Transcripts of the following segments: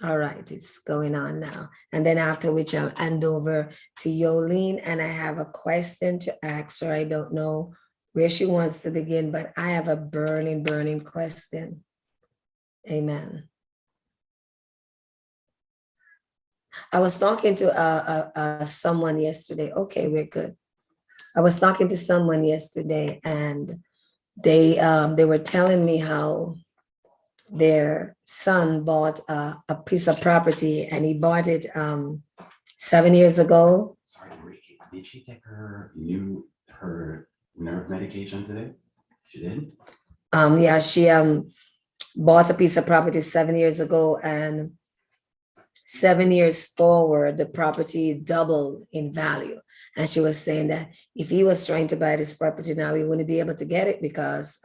All right, it's going on now. And then after which I'll hand over to Yolene, and I have a question to ask her. I don't know where she wants to begin, but I have a burning, burning question. Amen. I was talking to someone yesterday. Okay, we're good. I was talking to someone yesterday, and they were telling me how their son bought a piece of property, and he bought it 7 years ago. Sorry, Ricky, did she take her nerve medication today? She did? Yeah, she bought a piece of property 7 years ago, and 7 years forward, the property doubled in value. And she was saying that if he was trying to buy this property now, he wouldn't be able to get it because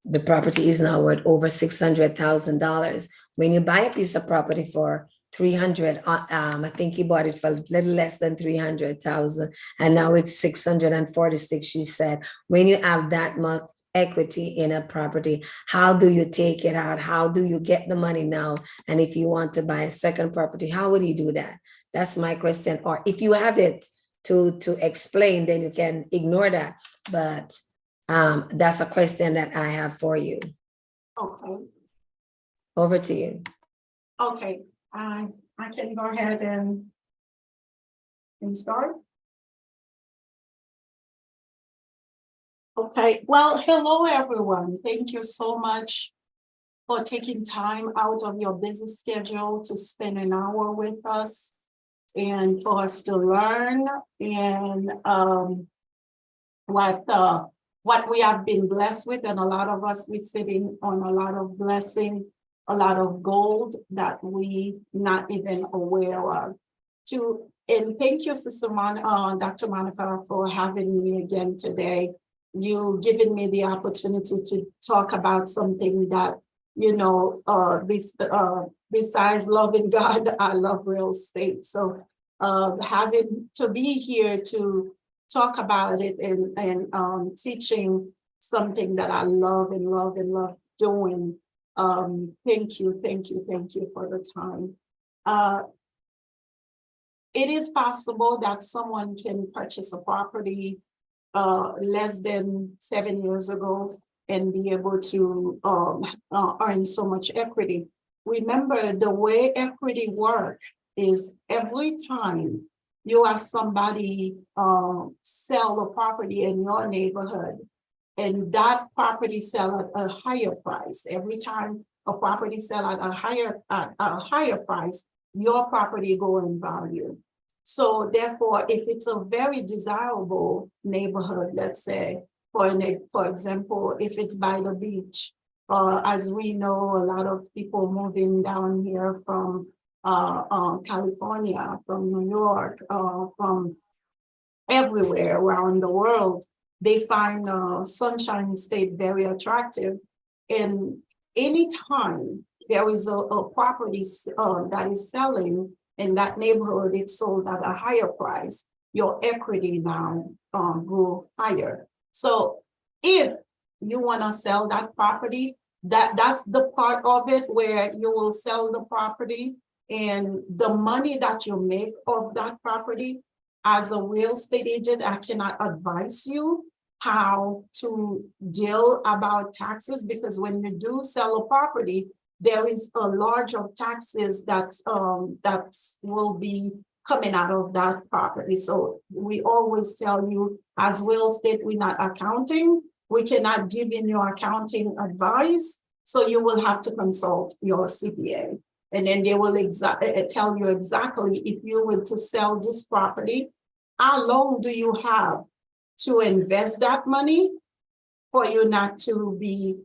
the property is now worth over $600,000. When you buy a piece of property for 300, I think he bought it for a little less than 300,000, and now it's 646. She said, when you have that much equity in a property, how do you take it out? How do you get the money now? And if you want to buy a second property, how would you do that? That's my question. Or if you have it to explain, then you can ignore that. But that's a question that I have for you. Okay. Over to you. Okay. I can go ahead and start. Okay. Well, hello, everyone. Thank you so much for taking time out of your busy schedule to spend an hour with us and for us to learn and what we have been blessed with. And a lot of us, we're sitting on a lot of blessing, a lot of gold that we not even aware of. And thank you, Sister Dr. Monica, for having me again today. You giving me the opportunity to talk about something that, besides loving God, I love real estate. So having to be here to talk about it and teaching something that I love and love and love doing. Thank you for the time. It is possible that someone can purchase a property less than 7 years ago and be able to earn so much equity. Remember, the way equity works is every time you have somebody sell a property in your neighborhood, and that property sell at a higher price. Every time a property sell at a higher price, your property go in value. So therefore, if it's a very desirable neighborhood, let's say, for example, if it's by the beach, as we know, a lot of people moving down here from California, from New York, from everywhere around the world, they find Sunshine State very attractive. And anytime there is a property that is selling in that neighborhood, it's sold at a higher price, your equity now grew higher. So if you want to sell that property, that's the part of it where you will sell the property, and the money that you make of that property, as a real estate agent, I cannot advise you how to deal about taxes, because when you do sell a property, there is a large of taxes that will be coming out of that property. So we always tell you, as real estate, we're not accounting. We cannot give in your accounting advice. So you will have to consult your CPA. And then they will tell you exactly, if you were to sell this property, how long do you have to invest that money for you not to be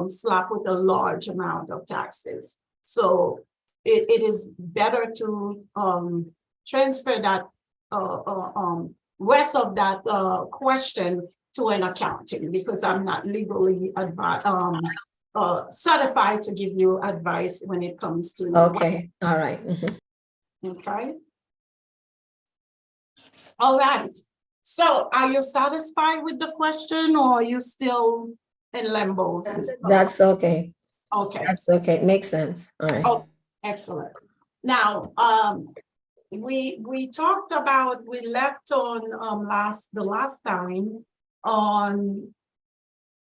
slapped with a large amount of taxes. So it is better to transfer that rest of that question to an accountant, because I'm not legally certified to give you advice when it comes to. Okay, all right. Okay. All right. So are you satisfied with the question, or are you still in limbo? That's okay. Okay. That's okay. Makes sense. All right. Oh, excellent. Now, we talked about, we left on the last time on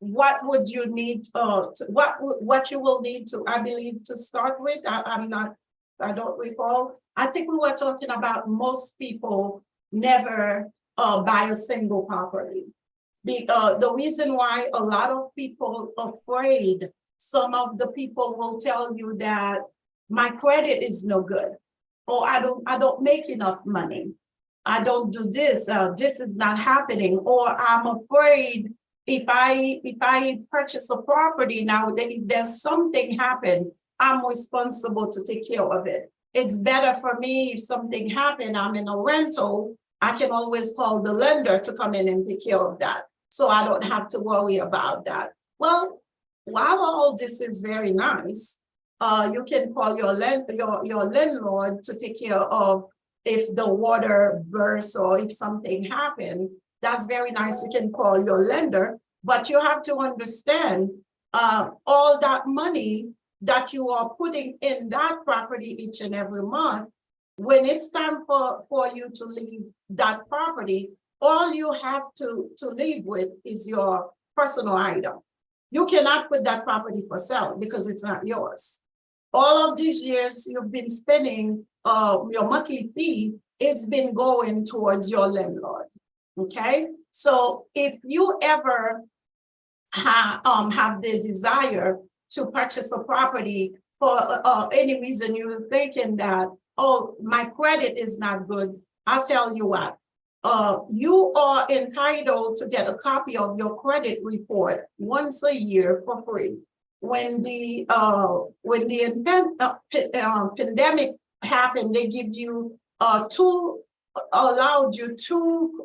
what would you need, what you will need to, I believe, to start with. I don't recall. I think we were talking about most people never buy a single property. The reason why a lot of people are afraid, some of the people will tell you that my credit is no good, or I don't make enough money. I don't do this, this is not happening, or I'm afraid if I purchase a property now, that if there's something happen, I'm responsible to take care of it. It's better for me if something happened, I'm in a rental, I can always call the lender to come in and take care of that. So I don't have to worry about that. Well, while all this is very nice, you can call your landlord to take care of if the water bursts or if something happened. That's very nice. You can call your lender, but you have to understand all that money that you are putting in that property each and every month. When it's time for you to leave that property, all you have to leave with is your personal item. You cannot put that property for sale because it's not yours. All of these years you've been spending your monthly fee, it's been going towards your landlord. Okay, so if you ever have the desire to purchase a property for any reason, you're thinking that, oh, my credit is not good, I'll tell you what, you are entitled to get a copy of your credit report once a year for free. When the pandemic happened, they give you allowed you two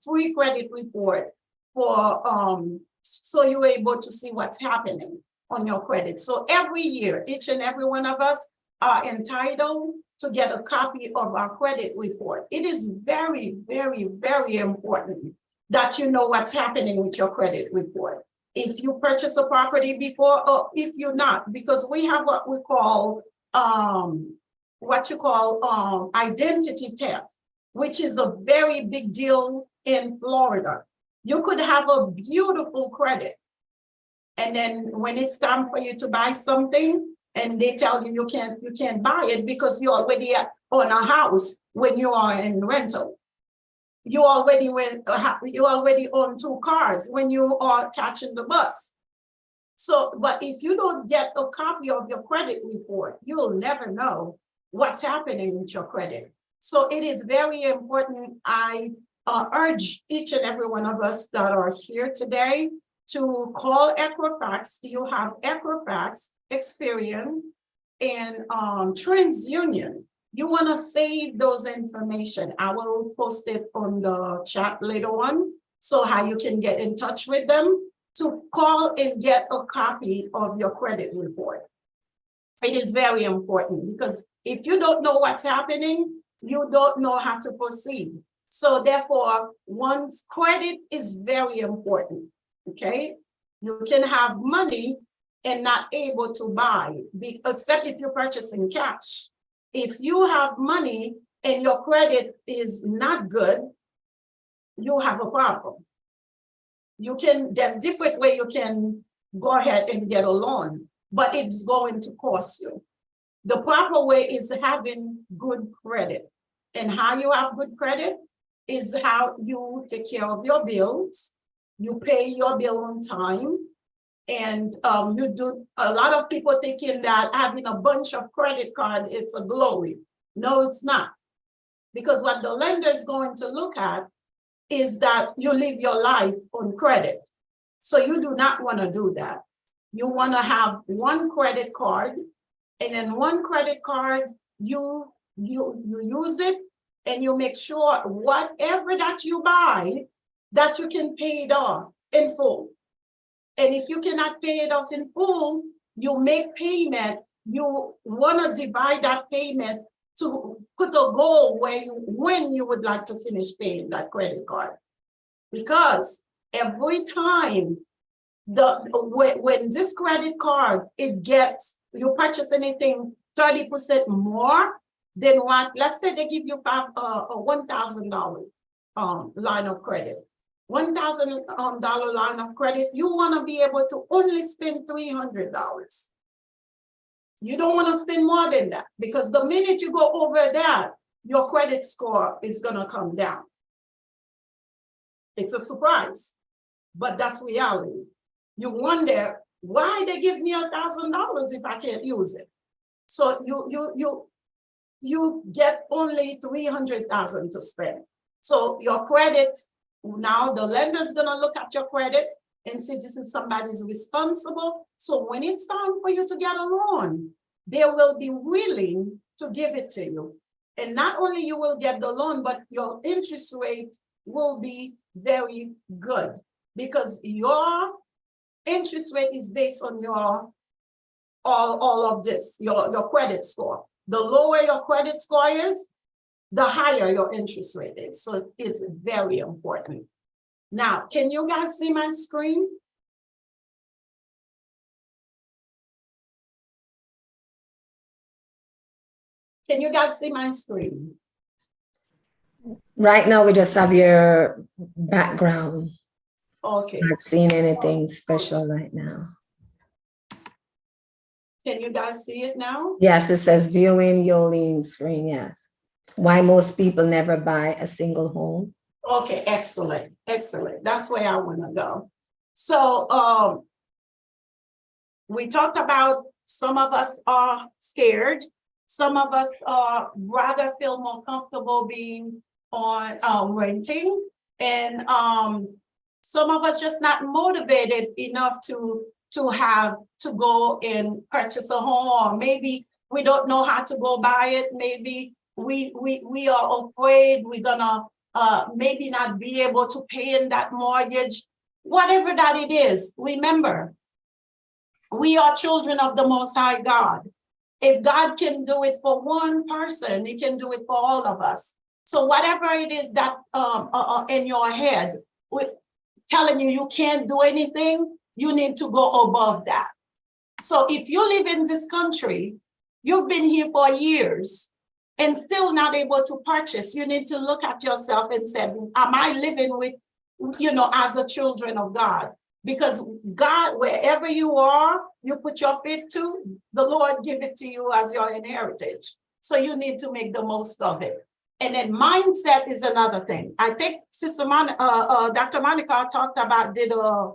free credit report for so you're able to see what's happening on your credit. So every year, each and every one of us are entitled to get a copy of our credit report. It is very, very, very important that you know what's happening with your credit report. If you purchase a property before, or if you're not, because we have what we call identity theft, which is a very big deal in Florida. You could have a beautiful credit, and then when it's time for you to buy something, and they tell you you can't buy it because you already own a house when you are in rental. You already own 2 cars when you are catching the bus. So, but if you don't get a copy of your credit report, you'll never know what's happening with your credit. So it is very important. I urge each and every one of us that are here today to call Equifax. You have Equifax, Experian, and TransUnion. You want to save those information. I will post it on the chat later on, so how you can get in touch with them to call and get a copy of your credit report. It is very important because if you don't know what's happening, you don't know how to proceed. So therefore, one's credit is very important, okay? You can have money and not able to buy, except if you're purchasing cash. If you have money and your credit is not good, you have a problem. You can, there's different way you can go ahead and get a loan, but it's going to cost you. The proper way is having good credit. And how you have good credit is how you take care of your bills, you pay your bill on time, and you do. A lot of people thinking that having a bunch of credit cards, it's a glory. No, it's not. Because what the lender is going to look at is that you live your life on credit. So you do not want to do that. You want to have one credit card, and then one credit card, you use it, and you make sure whatever that you buy, that you can pay it off in full. And if you cannot pay it off in full, you make payment. You want to divide that payment to put a goal when you would like to finish paying that credit card. Because every time when this credit card, you purchase anything 30% more than what, let's say they give you a $1,000 line of credit. $1,000 line of credit, you want to be able to only spend $300. You don't want to spend more than that, because the minute you go over that, your credit score is going to come down. It's a surprise, but that's reality. You wonder why they give me $1,000 if I can't use it. So you get only $300,000 to spend. So your credit, now the lender's gonna look at your credit and see this is somebody's responsible. So when it's time for you to get a loan, they will be willing to give it to you. And not only you will get the loan, but your interest rate will be very good, because your interest rate is based on your all of this, your credit score. The lower your credit score is, the higher your interest rate is. So it's very important. Now, can you guys see my screen? Can you guys see my screen? Right now, we just have your background. Okay. Not seeing anything special right now. Can you guys see it now? Yes, it says viewing Yolene's screen, yes. Why most people never buy a single home. Okay, excellent, excellent. That's where I want to go. So we talked about some of us are scared. Some of us rather feel more comfortable being on renting. And some of us just not motivated enough to have to go and purchase a home, or maybe we don't know how to go buy it. Maybe we are afraid we're gonna maybe not be able to pay in that mortgage. Whatever that it is, remember, we are children of the Most High God. If God can do it for one person, He can do it for all of us. So whatever it is that in your head, telling you can't do anything, you need to go above that. So if you live in this country, you've been here for years and still not able to purchase, you need to look at yourself and say, am I living with, as a children of God? Because God, wherever you are, you put your feet to, the Lord give it to you as your inheritance. So you need to make the most of it. And then mindset is another thing. I think Dr. Monica did a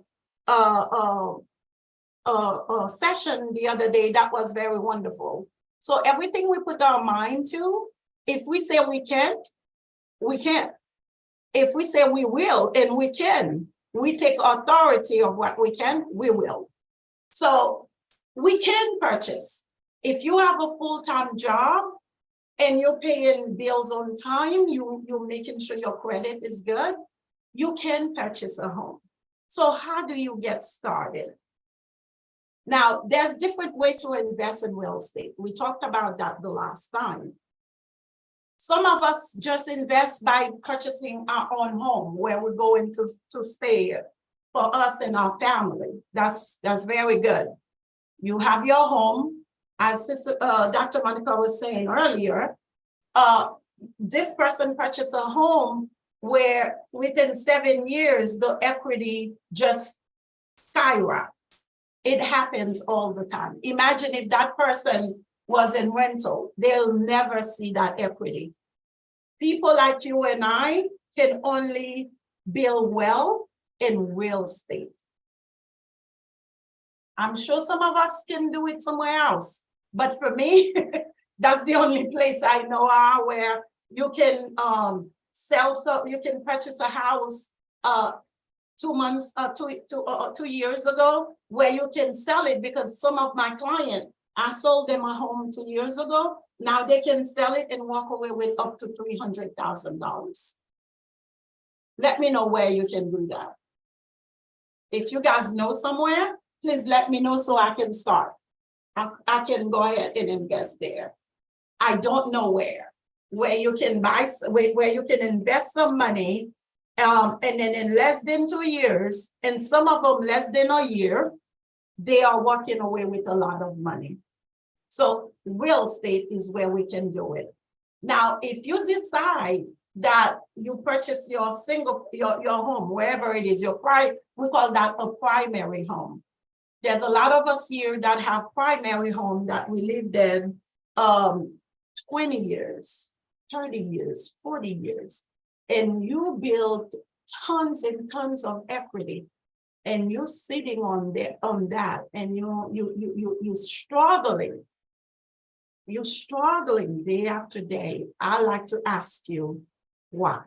session the other day that was very wonderful. So everything we put our mind to, if we say we can't, we can't. If we say we will and we can, we take authority of what we can, we will. So we can purchase. If you have a full-time job and you're paying bills on time, you're making sure your credit is good, you can purchase a home. So how do you get started? Now, there's different ways to invest in real estate. We talked about that the last time. Some of us just invest by purchasing our own home where we're going to stay for us and our family. That's very good. You have your home. As Dr. Monica was saying earlier, this person purchased a home where within 7 years, the equity just skyrocketed. It happens all the time. Imagine if that person was in rental, they'll never see that equity. People like you and I can only build well in real estate. I'm sure some of us can do it somewhere else, but for me, that's the only place I know where you can you can purchase a house 2 years ago, where you can sell it, because some of my clients, I sold them a home 2 years ago. Now they can sell it and walk away with up to $300,000. Let me know where you can do that. If you guys know somewhere, please let me know so I can start. I can go ahead and invest there. I don't know where you can buy, where you can invest some money And then in less than 2 years, and some of them less than a year, they are walking away with a lot of money. So real estate is where we can do it. Now, if you decide that you purchase your home, wherever it is, we call that a primary home. There's a lot of us here that have primary home that we lived in 20 years, 30 years, 40 years, and you built tons and tons of equity, and you're sitting on that, and you're struggling. You're struggling day after day. I like to ask you, why?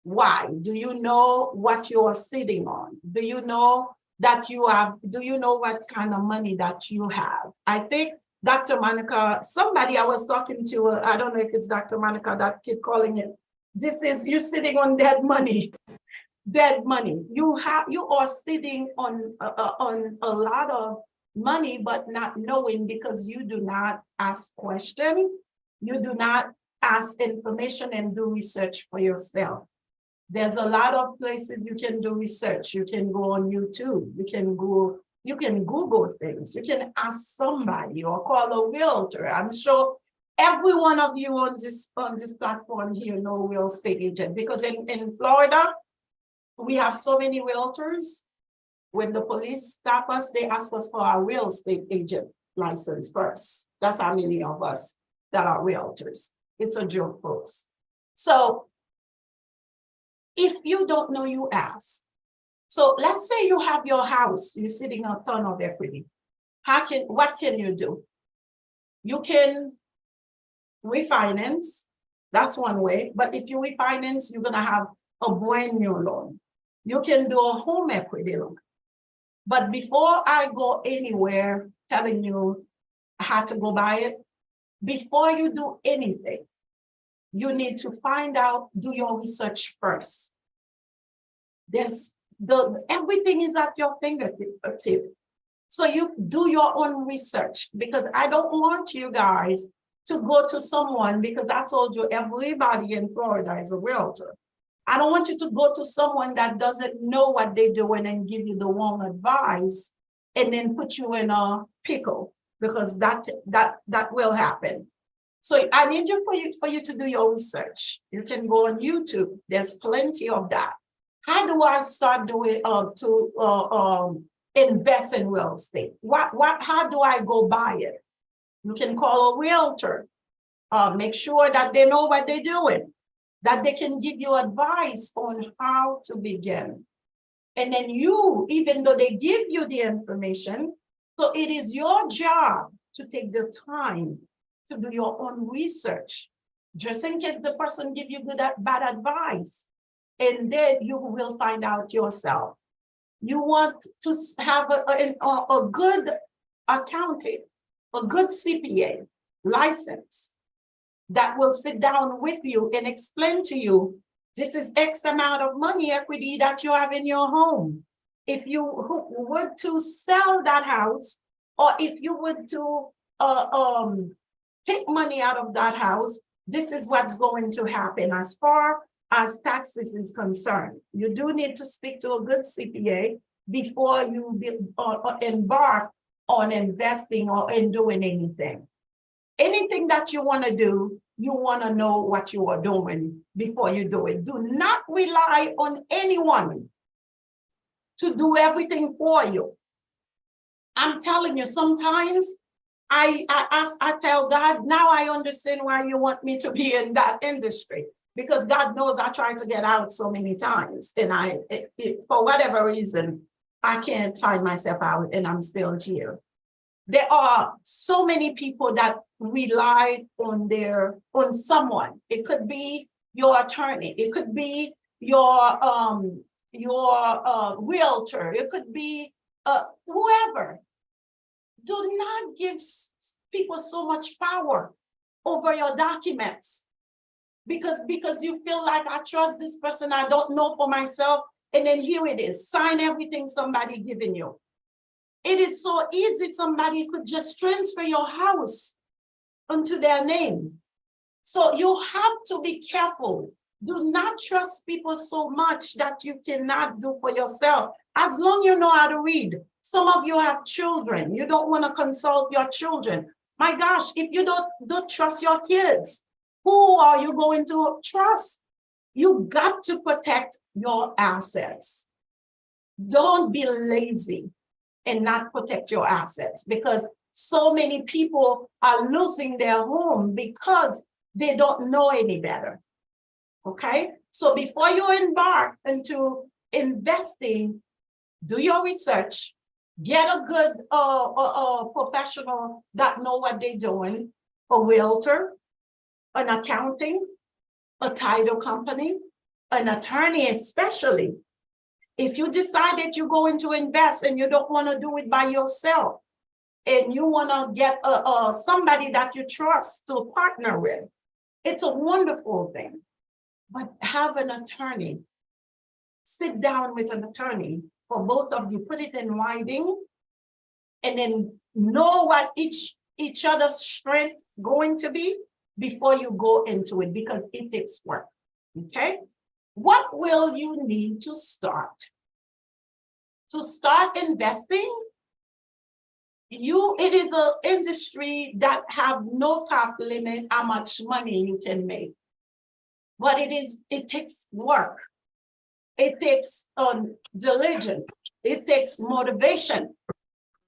Why? Do you know what you are sitting on? Do you know that you have? Do you know what kind of money that you have? I think Dr. Monica, somebody I was talking to, I don't know if it's Dr. Monica that keep calling it. This is you sitting on dead money. Dead money. You are sitting on a lot of money, but not knowing, because you do not ask questions, you do not ask information and do research for yourself. There's a lot of places you can do research. You can go on YouTube, you can Google things, you can ask somebody or call a realtor. I'm sure every one of you on this platform here know a real estate agent, because in Florida, we have so many realtors. When the police stop us, they ask us for our real estate agent license first. That's how many of us that are realtors. It's a joke, folks. So if you don't know, you ask. So let's say you have your house, you're sitting on a ton of equity. What can you do? You can refinance. That's one way. But if you refinance, you're gonna have a brand new loan. You can do a home equity loan. But before I go anywhere telling you how to go buy it, before you do anything, you need to find out, do your research first. Everything is at your fingertips. So you do your own research, because I don't want you guys to go to someone, because I told you everybody in Florida is a realtor. I don't want you to go to someone that doesn't know what they're doing and give you the wrong advice and then put you in a pickle, because that will happen. So I need for you to do your research. You can go on YouTube. There's plenty of that. How do I start doing to invest in real estate? How do I go buy it? You can call a realtor. Make sure that they know what they're doing, that they can give you advice on how to begin. And then you, even though they give you the information, so it is your job to take the time to do your own research, just in case the person give you bad advice, and then you will find out yourself. You want to have a good accountant, a good CPA license that will sit down with you and explain to you, this is X amount of money equity that you have in your home. If you were to sell that house, or if you were to take money out of that house, this is what's going to happen as far as taxes is concerned. You do need to speak to a good CPA before you embark on investing or in doing anything. Anything that you want to do, you want to know what you are doing before you do it. Do not rely on anyone to do everything for you. I'm telling you, sometimes I tell God, now I understand why you want me to be in that industry, because God knows I tried to get out so many times, and for whatever reason, I can't find myself out, and I'm still here. There are so many people that rely on someone. It could be your attorney. It could be your realtor. It could be whoever. Do not give people so much power over your documents, because you feel like, I trust this person, I don't know for myself, and then here it is, sign everything somebody giving you. It is so easy, somebody could just transfer your house onto their name. So you have to be careful Do not trust people so much that you cannot do for yourself. As long as you know how to read. Some of you have children. You don't want to consult your children. My gosh, if you don't trust your kids, who are you going to trust? You got to protect your assets. Don't be lazy and not protect your assets, because so many people are losing their home because they don't know any better. Okay, so before you embark into investing, do your research, get a good professional that know what they're doing, a realtor, an accounting, a title company, an attorney, especially. If you decide that you're going to invest and you don't want to do it by yourself, and you want to get somebody that you trust to partner with, it's a wonderful thing. But have an attorney. Sit down with an attorney for both of you, put it in writing, and then know what each other's strength going to be before you go into it, because it takes work. Okay, what will you need to start? To start investing, it is an industry that have no top limit how much money you can make. But it takes work. It takes diligence. It takes motivation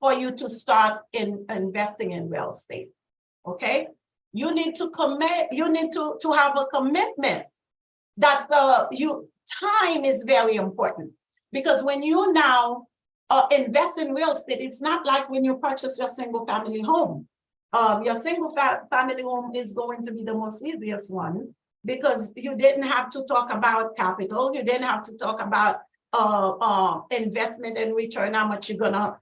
for you to start investing in real estate. Okay, you need to commit. You need to have a commitment that time is very important, because when you now invest in real estate, it's not like when you purchase your single family home. Your single family home is going to be the most easiest one, because you didn't have to talk about capital. You didn't have to talk about investment and return, how much you're gonna,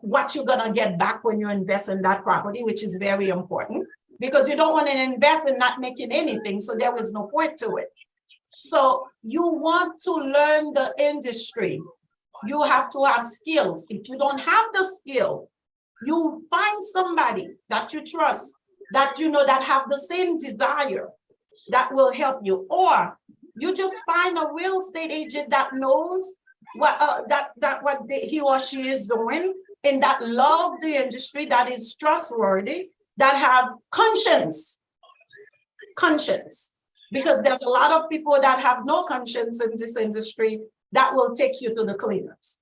what you're gonna get back when you invest in that property, which is very important, because you don't want to invest in not making anything, so there is no point to it. So you want to learn the industry. You have to have skills. If you don't have the skill, you find somebody that you trust, that you know that have the same desire, that will help you. Or you just find a real estate agent that knows what he or she is doing, and that love the industry, that is trustworthy, that have conscience. Because there's a lot of people that have no conscience in this industry that will take you to the cleaners.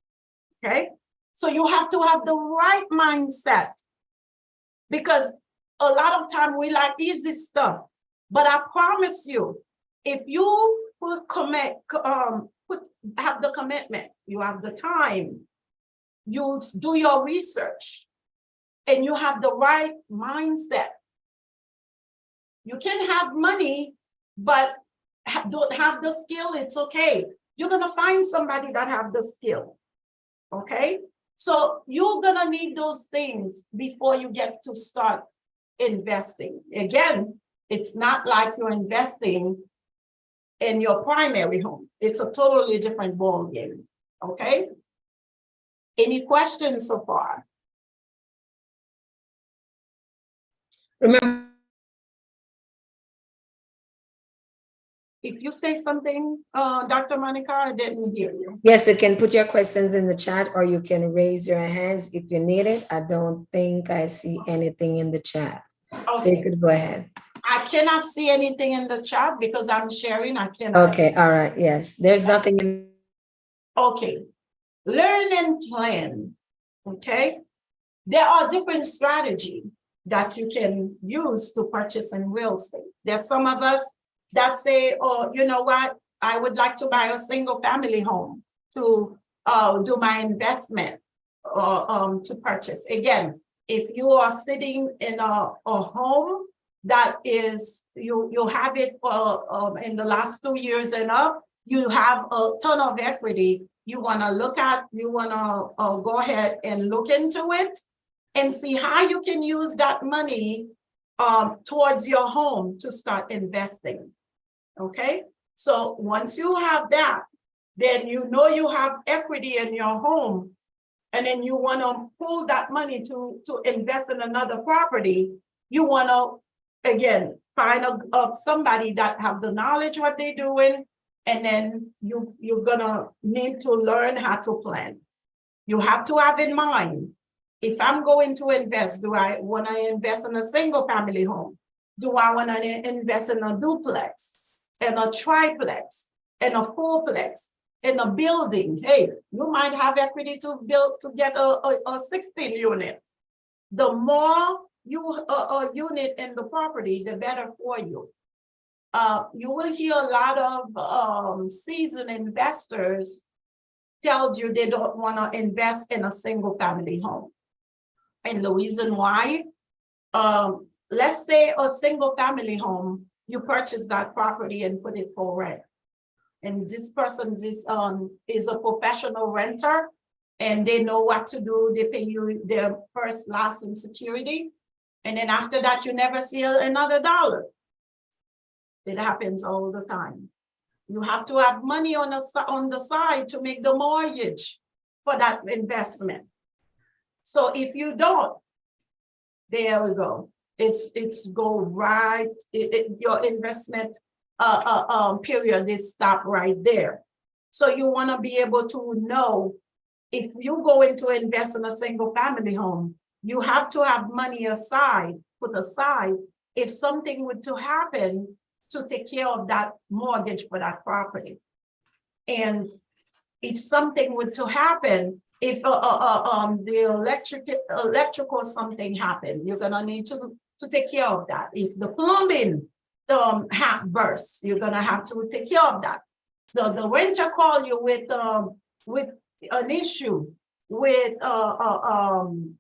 Okay, so you have to have the right mindset, because a lot of time we like easy stuff. But I promise you, if you have the commitment, you have the time, you do your research, and you have the right mindset, you can have money, but don't have the skill, it's okay. You're gonna find somebody that have the skill. Okay, so you're gonna need those things before you get to start investing. Again, it's not like you're investing in your primary home. It's a totally different ball game. Okay, any questions so far? Remember, If you say something, Dr. Monica, I didn't hear you. yes, you can put your questions in the chat, or you can raise your hands if you need it. I don't think I see anything in the chat. Okay. So you could go ahead. I cannot see anything in the chat because I'm sharing. I cannot. Okay, all right, yes. There's nothing in. Okay. Learn and plan. Okay. There are different strategies that you can use to purchase in real estate. There's some of us that say, oh, you know what? I would like to buy a single family home to do my investment to purchase. Again, if you are sitting in a home that is, you have it for in the last 2 years and up, you have a ton of equity, you want to go ahead and look into it and see how you can use that money towards your home to start investing. Okay, so once you have that, then you know you have equity in your home, and then you want to pull that money to invest in another property. You want to again, find somebody that have the knowledge what they're doing, and then you're gonna need to learn how to plan. You have to have in mind, if I'm going to invest, do I want to invest in a single family home? Do I want to invest in a duplex, in a triplex, in a fourplex, in a building? Hey, you might have equity to build to get a 16 unit. The more unit in the property, the better for you. You will hear a lot of seasoned investors tells you they don't want to invest in a single family home. And the reason why, let's say a single family home, you purchase that property and put it for rent. And this person is a professional renter, and they know what to do. They pay you their first, last, and security. And then after that, you never see another dollar. It happens all the time. You have to have money on the side to make the mortgage for that investment. So if you don't, there we go. It's go right. Your investment period is stop right there. So you want to be able to know, if you go into invest in a single family home, you have to have money aside, put aside, if something were to happen, to take care of that mortgage for that property. And if something were to happen, if the electrical something happened, you're gonna need to take care of that. If the plumbing bursts, you're gonna have to take care of that. So the renter call you with an issue with the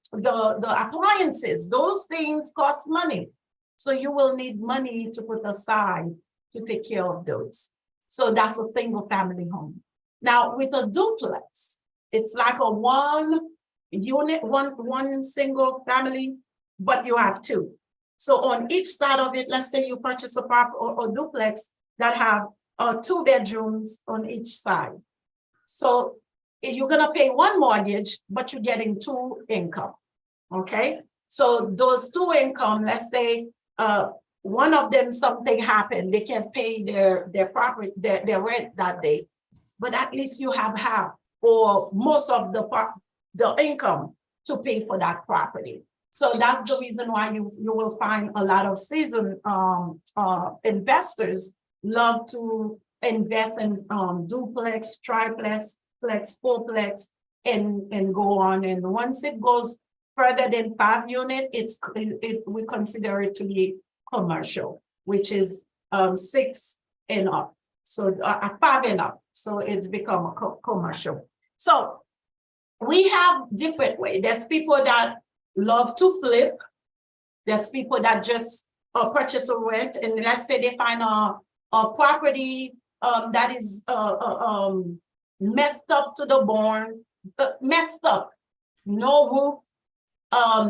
appliances, those things cost money. So you will need money to put aside to take care of those. So that's a single family home. Now with a duplex, it's like a one unit, one single family, but you have two. So on each side of it, let's say you purchase a property or duplex that have 2 bedrooms on each side. So you're gonna pay one mortgage, but you're getting 2 income, okay? So those 2 income, let's say one of them, something happened, they can't pay their property, their rent that day, but at least you have half or most of the income to pay for that property. So that's the reason why you will find a lot of seasoned investors love to invest in duplex, triplex, fourplex, and go on. And once it goes further than 5 units, we consider it to be commercial, which is 6 and up. So 5 and up. So it's become a commercial. So we have different ways. There's people that love to flip. There's people that just purchase or rent, and let's say they find a property that is messed up to the bone, messed up, no roof.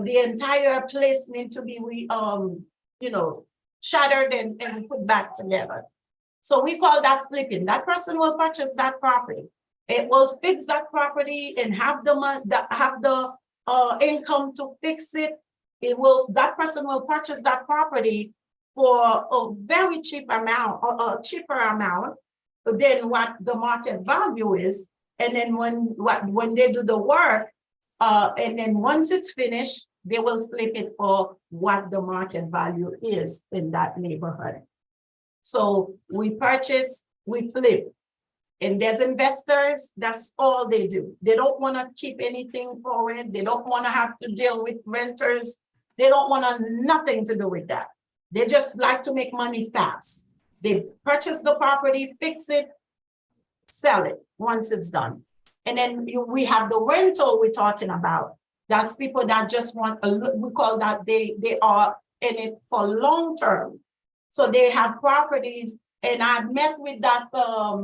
The entire place needs to be shattered and put back together. So we call that flipping. That person will purchase that property. It will fix that property and have the income to fix it. That person will purchase that property for a very cheap amount, or a cheaper amount than what the market value is. And then when they do the work, and then once it's finished, they will flip it for what the market value is in that neighborhood. So we purchase, we flip. And there's investors, that's all they do. They don't want to keep anything for it. They don't want to have to deal with renters. They don't want nothing to do with that. They just like to make money fast. They purchase the property, fix it, sell it once it's done. And then we have the rental we're talking about. That's people that just want, we call that they are in it for long term. So they have properties, and I've met with that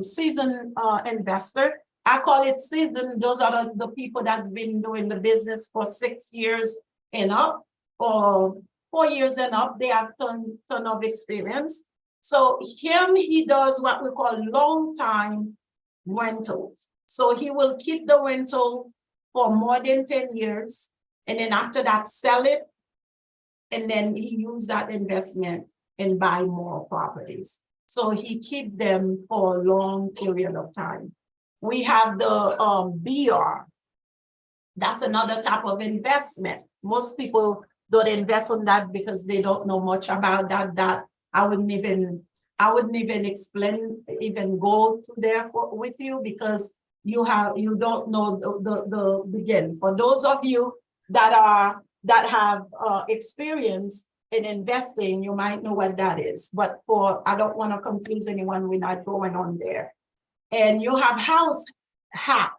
seasoned investor. I call it seasoned. Those are the people that's been doing the business for 6 years and up, or 4 years and up. They have ton of experience. So he does what we call long time rentals. So he will keep the rental for more than 10 years. And then after that, sell it and then he used that investment and buy more properties. So he keep them for a long period of time. We have the BR. That's another type of investment. Most people don't invest on that because they don't know much about that. That I wouldn't even explain, even go to there with you, because you don't know the beginning. For those of you that have experience in investing, you might know what that is. But I don't want to confuse anyone. We're not going on there. And you have house hack.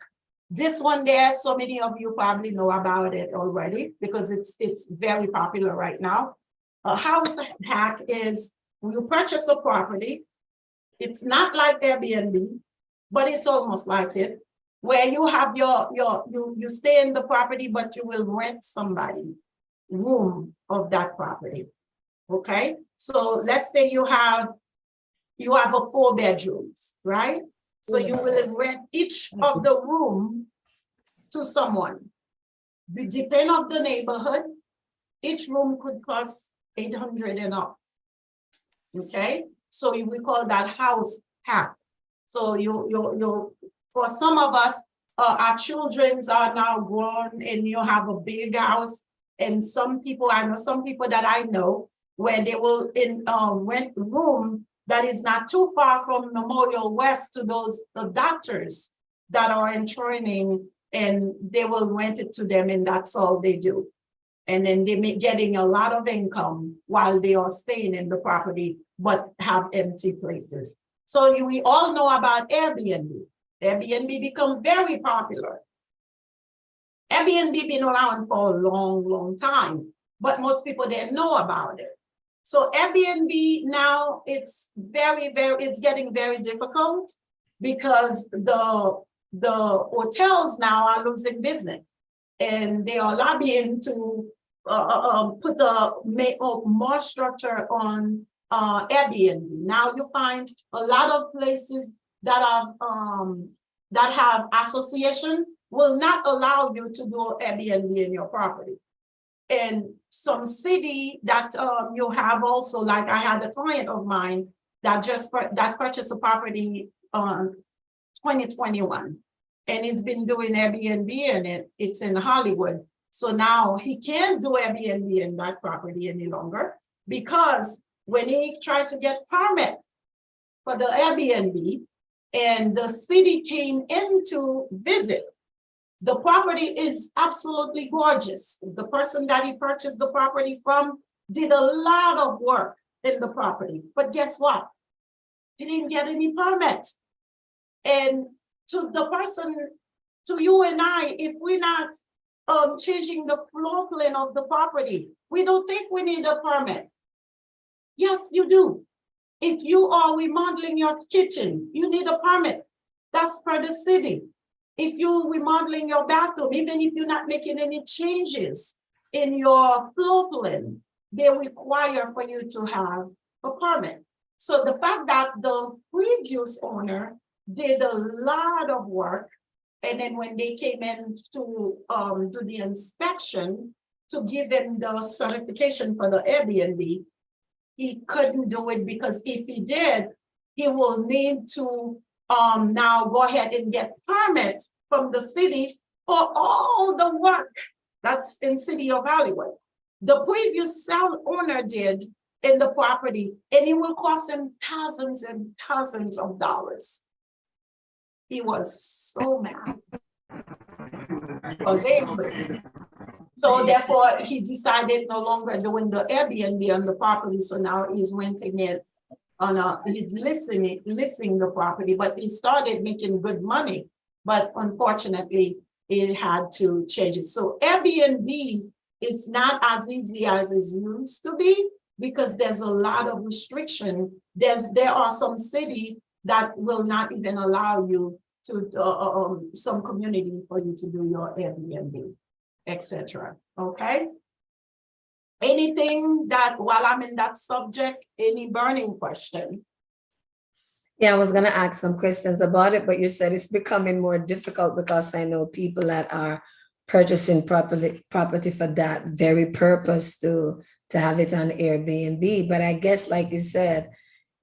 This one there, so many of you probably know about it already because it's very popular right now. A house hack is when you purchase a property. It's not like Airbnb, but it's almost like it, where you have you stay in the property, but you will rent somebody room of that property. Okay, so let's say you have a 4 bedrooms, right? So you will rent each of the room to someone. Depending on the neighborhood, each room could cost $800 and up. Okay, so we call that house hack. So you for some of us, our children are now grown and you have a big house. And some people, I know some people that I know where they will rent room that is not too far from Memorial West to the doctors that are in training, and they will rent it to them, and that's all they do. And then they may getting a lot of income while they are staying in the property, but have empty places. So we all know about Airbnb. Airbnb become very popular. Airbnb been around for a long, long time, but most people didn't know about it. So Airbnb now, it's getting very difficult because the hotels now are losing business, and they are lobbying to make more structure on Airbnb. Now you find a lot of places that have association will not allow you to do Airbnb in your property. And some city that you have also, like I had a client of mine that purchased a property on 2021, and he's been doing Airbnb in it. It's in Hollywood. So now he can't do Airbnb in that property any longer, because when he tried to get permit for the Airbnb and the city came in to visit, the property is absolutely gorgeous. The person that he purchased the property from did a lot of work in the property, but guess what? He didn't get any permit. And to the person, to you and I, if we're not changing the floor plan of the property, we don't think we need a permit. Yes, you do. If you are remodeling your kitchen, you need a permit. That's per the city. If you're remodeling your bathroom, even if you're not making any changes in your floor plan, they require for you to have a permit. So the fact that the previous owner did a lot of work, and then when they came in to do the inspection to give them the certification for the Airbnb, he couldn't do it, because if he did, he will need to now go ahead and get permit from the city for all the work that's in city of Hollywood. The previous owner did in the property, and it will cost him thousands and thousands of dollars. He was so mad. So therefore, he decided no longer doing the Airbnb on the property. So now he's renting it he's listing the property, but he started making good money. But unfortunately, it had to change it. So Airbnb, it's not as easy as it used to be, because there's a lot of restriction. There are some cities that will not even allow you to some community for you to do your Airbnb, etc. Okay. Anything that, while I'm in that subject, any burning question? Yeah, I was going to ask some questions about it, but you said it's becoming more difficult because I know people that are purchasing property for that very purpose to have it on Airbnb. But I guess, like you said,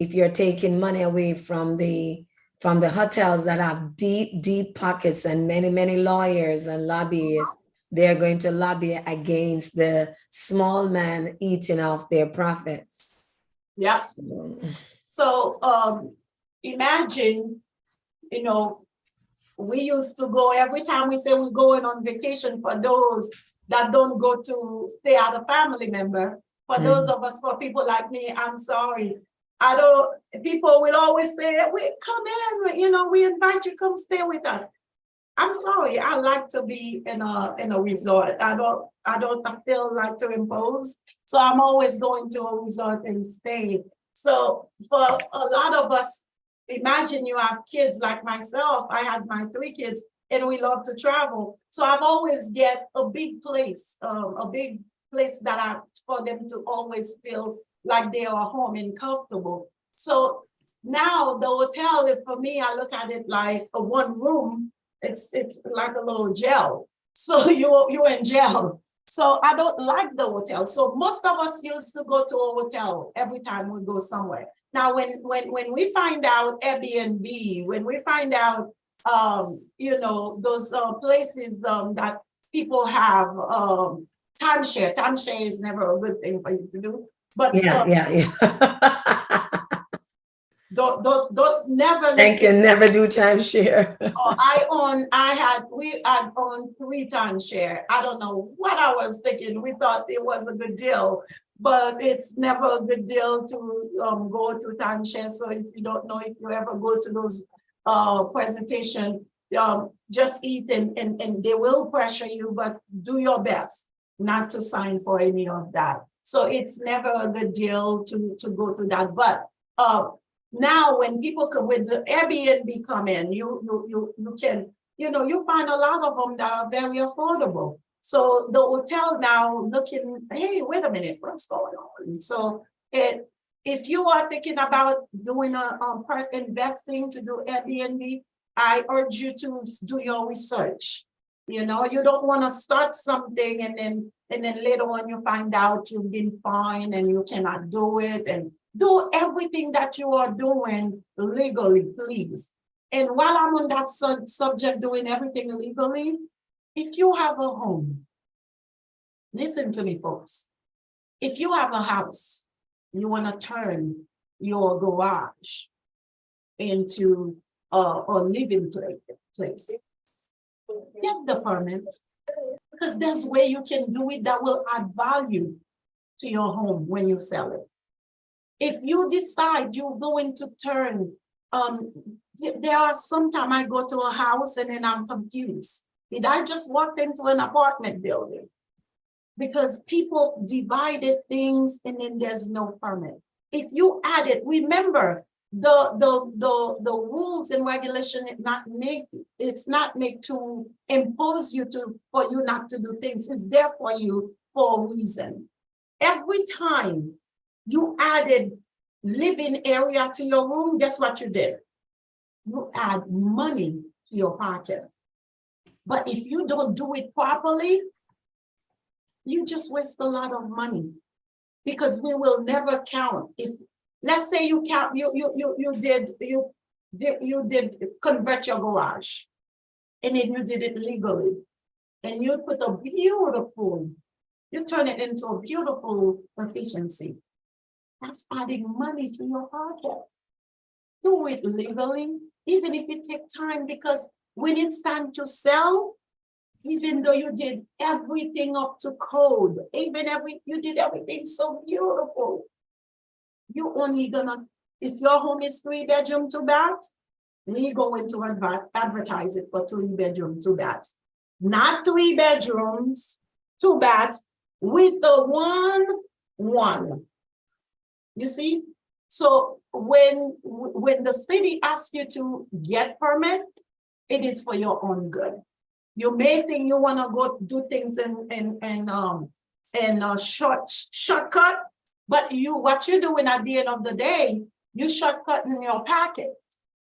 if you're taking money away from the hotels that have deep pockets and many lawyers and lobbyists, they're going to lobby against the small man eating off their profits. Yeah. So, So imagine, you know, we used to go every time we say we're going on vacation. For those that don't go to stay at a family member, for those of us, for people like me, I'm sorry. I don't, people will always say, we come in, you know, we invite you, come stay with us. I'm sorry, I like to be in a resort. I don't feel like to impose. So I'm always going to a resort and stay. So for a lot of us, imagine you have kids like myself. I had my 3 kids and we love to travel. So I've always get a big place that for them to always feel like they are home and comfortable. So now the hotel, for me, I look at it like a one room. It's like a little jail. So you're in jail. So I don't like the hotel. So most of us used to go to a hotel every time we go somewhere. Now, when we find out Airbnb, when we find out, you know, those places that people have timeshare is never a good thing for you to do. But yeah. don't never Thank you. Never do timeshare. We had owned 3 timeshare. I don't know what I was thinking. We thought it was a good deal, but it's never a good deal to go to timeshare. So if you don't know, if you ever go to those presentation, just eat and they will pressure you, but do your best not to sign for any of that. So it's never a good deal to go to that. But now when people come with the Airbnb come in, you can, you know, you find a lot of them that are very affordable. So the hotel now looking, hey, wait a minute, what's going on? So if you are thinking about doing investing to do Airbnb, I urge you to do your research. You know, you don't want to start something and then later on you find out you've been fined and you cannot do it. And do everything that you are doing legally, please. And while I'm on that subject, doing everything legally, if you have a home, listen to me, folks. If you have a house, you want to turn your garage into a living place, get the permit, because there's a way you can do it that will add value to your home when you sell it. If you decide you're going to turn, there are sometimes I go to a house and then I'm confused. Did I just walk into an apartment building? Because people divided things and then there's no permit. If you add it, remember the rules and regulation it's not made to impose you for you not to do things. It's there for you for a reason. Every time you added living area to your room, guess what you did? You add money to your pocket. But if you don't do it properly, you just waste a lot of money, because we will never count. If let's say you count, you did convert your garage, and then you did it legally, and you put you turn it into a beautiful efficiency. That's adding money to your pocket. Do it legally, even if it takes time, because when it's time to sell, even though you did everything up to code, you did everything so beautiful, you only gonna, if your home is 3-bedroom, 2-bath, we going to advertise it for 3-bedroom, 2-bath, not 3 bedrooms, 2 baths with the one. You see? So when the city asks you to get permit, it is for your own good. You may think you want to go do things in a shortcut, but what you're doing at the end of the day, you shortcut in your pocket,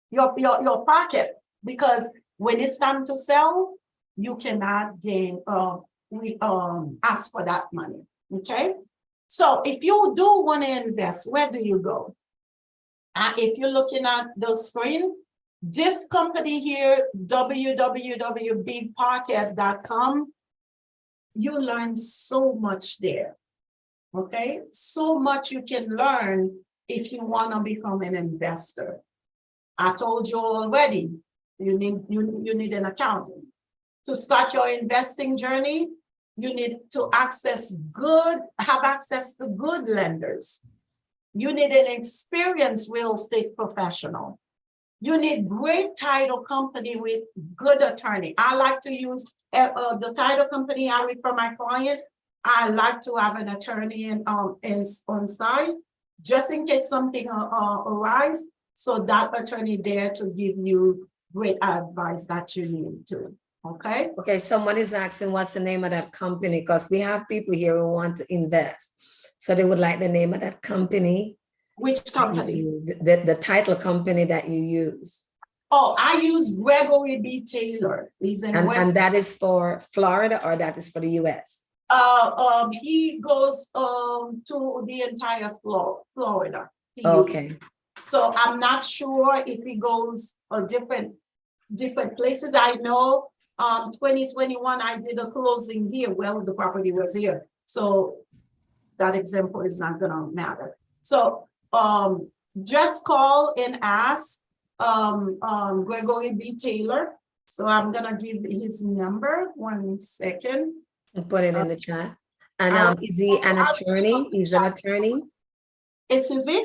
your pocket, because when it's time to sell, you cannot gain, ask for that money, okay? So if you do want to invest, where do you go? If you're looking at the screen, this company here, www.bigpocket.com, you learn so much there, okay? So much you can learn if you want to become an investor. I told you already, you need an accountant. To start your investing journey, you need to have access to good lenders. You need an experienced real estate professional. You need great title company with good attorney. I like to use the title company I refer my client. I like to have an attorney on site, just in case something arises. So that attorney there to give you great advice that you need to. Okay. Okay, someone is asking what's the name of that company, because we have people here who want to invest. So they would like the name of that company. Which company? The title company that you use. Oh, I use Gregory B. Taylor. He's in and that is for Florida, or that is for the US? He goes to the entire Florida. Okay. So I'm not sure if he goes different places. I know 2021 I did a closing here. Well, the property was here, so that example is not gonna matter. So just call and ask Gregory B. Taylor. So I'm gonna give his number. 1 second. And put it in the chat. And is he an attorney? He's an attorney? Excuse me?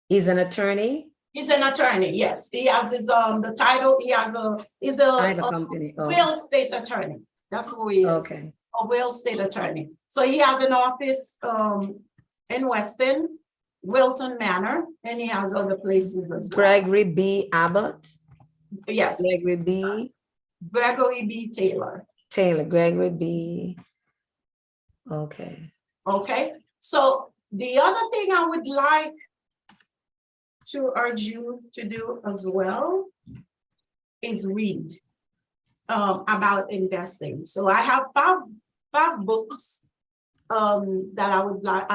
He's an attorney? He's an attorney, yes. He has his the title, he's a Title company. Oh. real estate attorney. That's who he is. Okay. A real estate attorney. So he has an office in Weston, Wilton Manor, and he has other places as well. Gregory B. Abbott? Yes. Gregory B. Taylor. Gregory B. Okay. Okay. So the other thing I would like to urge you to do as well is read about investing. So I have five books that I would like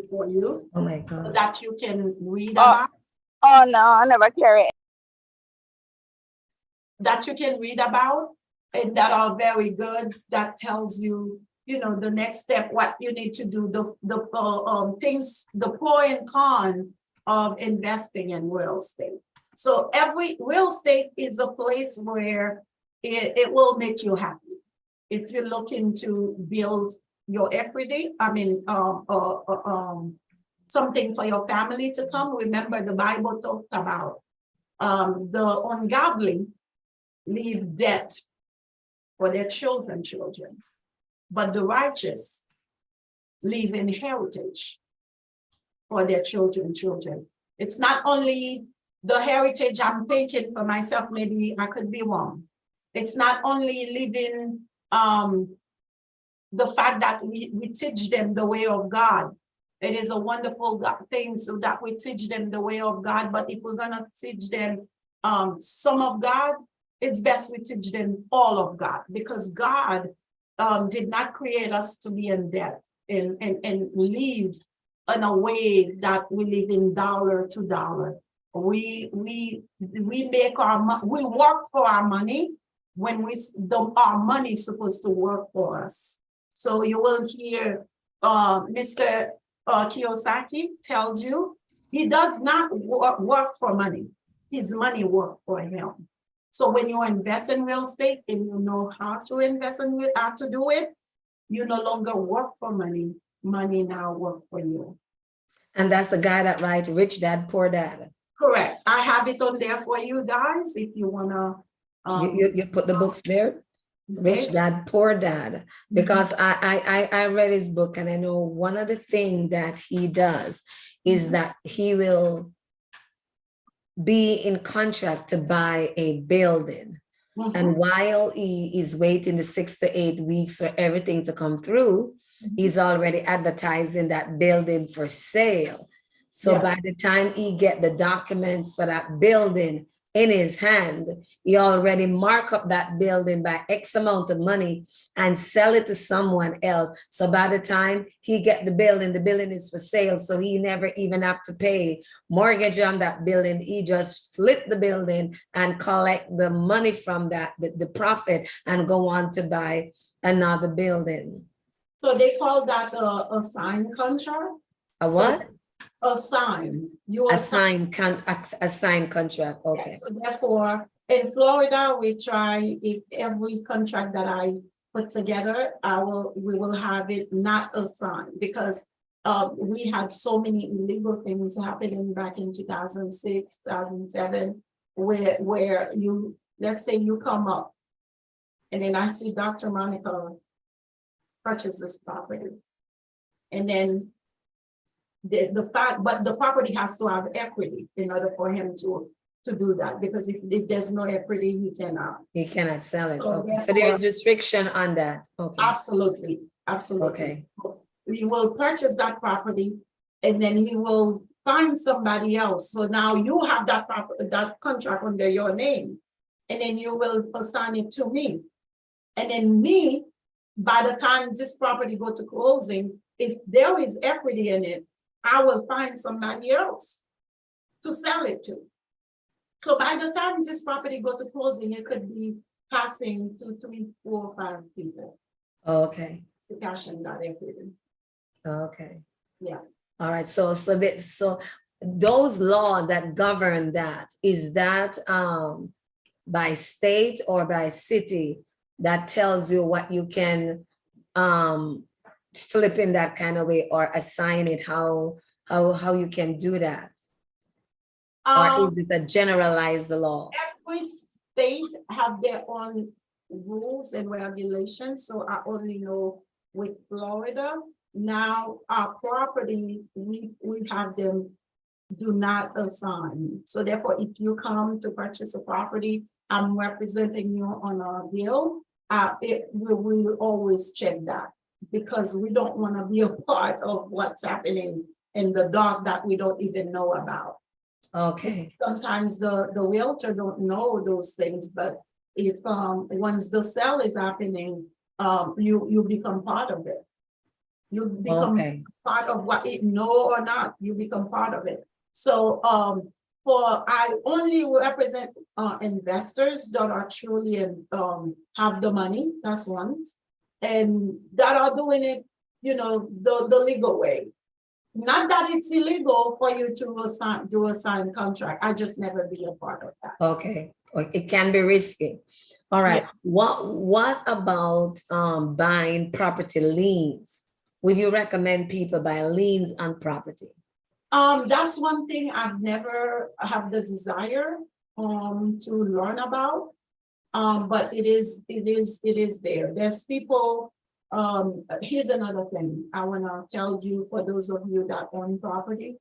for you. Oh my God. That you can read about. Oh no, I never carry. That you can read about, and that are very good. That tells you, the next step, what you need to do, the things, the pro and con of investing in real estate. So every real estate is a place where it will make you happy. If you're looking to build your equity, something for your family to come. Remember, the Bible talked about the ungodly leave debt for their children, but the righteous leave inheritance for their children. It's not only the heritage I'm thinking for myself, maybe I could be wrong. It's not only living the fact that we teach them the way of God. It is a wonderful thing so that we teach them the way of God, but if we're gonna teach them some of God, it's best we teach them all of God, because God did not create us to be in debt and live in a way that we live in dollar to dollar. We make we work for our money when our money is supposed to work for us. So you will hear Mr. Kiyosaki tells you he does not work for money. His money works for him. So when you invest in real estate and you know how to invest in it, how to do it, you no longer work for money. Money now work for you. And that's the guy that writes Rich Dad, Poor Dad. Correct. I have it on there for you guys if you wanna. You put the books there? Rich Dad, Poor Dad. Because I read his book, and I know one of the things that he does is that he will be in contract to buy a building. And while he is waiting the 6 to 8 weeks for everything to come through, he's already advertising that building for sale. So by the time he get the documents for that building, in his hand, he already mark up that building by X amount of money and sell it to someone else. So by the time he get the building is for sale. So he never even have to pay mortgage on that building. He just flip the building and collect the money from that, the profit, and go on to buy another building. So they call that a signed contract. A what? A sign. You A are signed contract. Okay. Yes, so therefore, in Florida, we try if every contract that I put together, we will have it not assigned because we had so many illegal things happening back in 2006, 2007, where you, let's say you come up and then I see Dr. Monica purchase this property. And then the fact, but the property has to have equity in order for him to do that, because if there's no equity, he cannot sell it. So Okay. So therefore- there's restriction on that. Okay. Absolutely, absolutely. Okay. We will purchase that property and then he will find somebody else. So now you have that contract under your name, and then you will assign it to me. And then me, by the time this property go to closing, if there is equity in it, I will find somebody else to sell it to. So by the time this property go to closing, it could be passing 2, 3, 4, 5 people Okay. to cash in that equity. Okay. Yeah. All right. So those laws that govern that, is that by state or by city that tells you what you can flip in that kind of way or assign it, how you can do that? Or is it a generalized law? Every state have their own rules and regulations. So I only know with Florida, now our property, we have them do not assign. So therefore, if you come to purchase a property, I'm representing you on a deal, we will always check that, because we don't want to be a part of what's happening in the dark that we don't even know about. Okay. Sometimes the realtor don't know those things, but if once the sale is happening, you become part of it. You become part of what it, know or not, you become part of it. So I only represent investors that are truly have the money, that's one, and that are doing it, the legal way. Not that it's illegal for you to do a signed contract. I just never be a part of that. Okay. It can be risky. All right. Yeah. What about buying property liens? Would you recommend people buy liens on property? That's one thing I've never have the desire to learn about. But it is there. There's people. Here's another thing I want to tell you, for those of you that own property.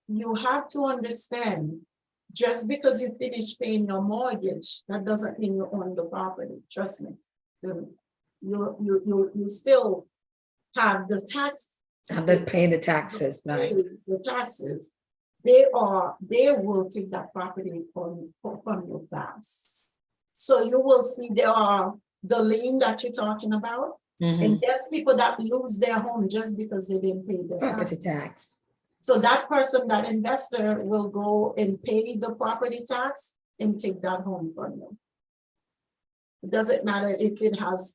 You have to understand, just because you finish paying your mortgage, that doesn't mean you own the property. Trust me. You still have the tax. Have to pay the taxes, right? The taxes, they will take that property from your tax. So you will see there are the lien that you're talking about, and there's people that lose their home just because they didn't pay the Property tax. So that person, that investor, will go and pay the property tax and take that home from you. It doesn't matter if it has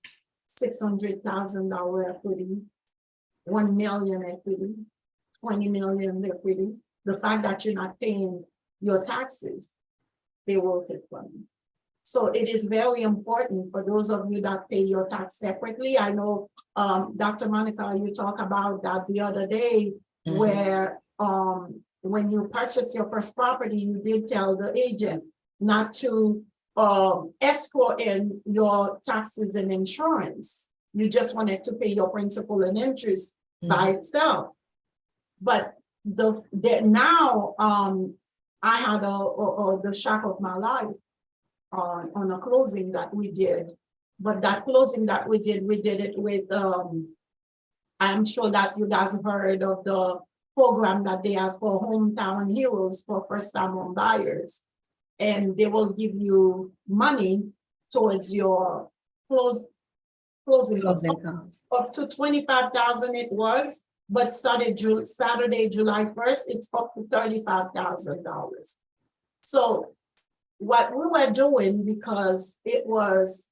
$600,000 equity, 1 million equity, 20 million equity. The fact that you're not paying your taxes, they will take from you. So it is very important for those of you that pay your tax separately. I know, Dr. Monica, you talked about that the other day, where when you purchase your first property, you did tell the agent not to escrow in your taxes and insurance. You just wanted to pay your principal and interest by itself. But now I had the shock of my life on a closing that we did. But that closing that we did it with I'm sure that you guys have heard of program that they have for hometown heroes for first-time home buyers. And they will give you money towards your closing costs. Closing costs. Up to 25,000 it was, but started Saturday, July 1st, it's up to $35,000. So what we were doing, because it was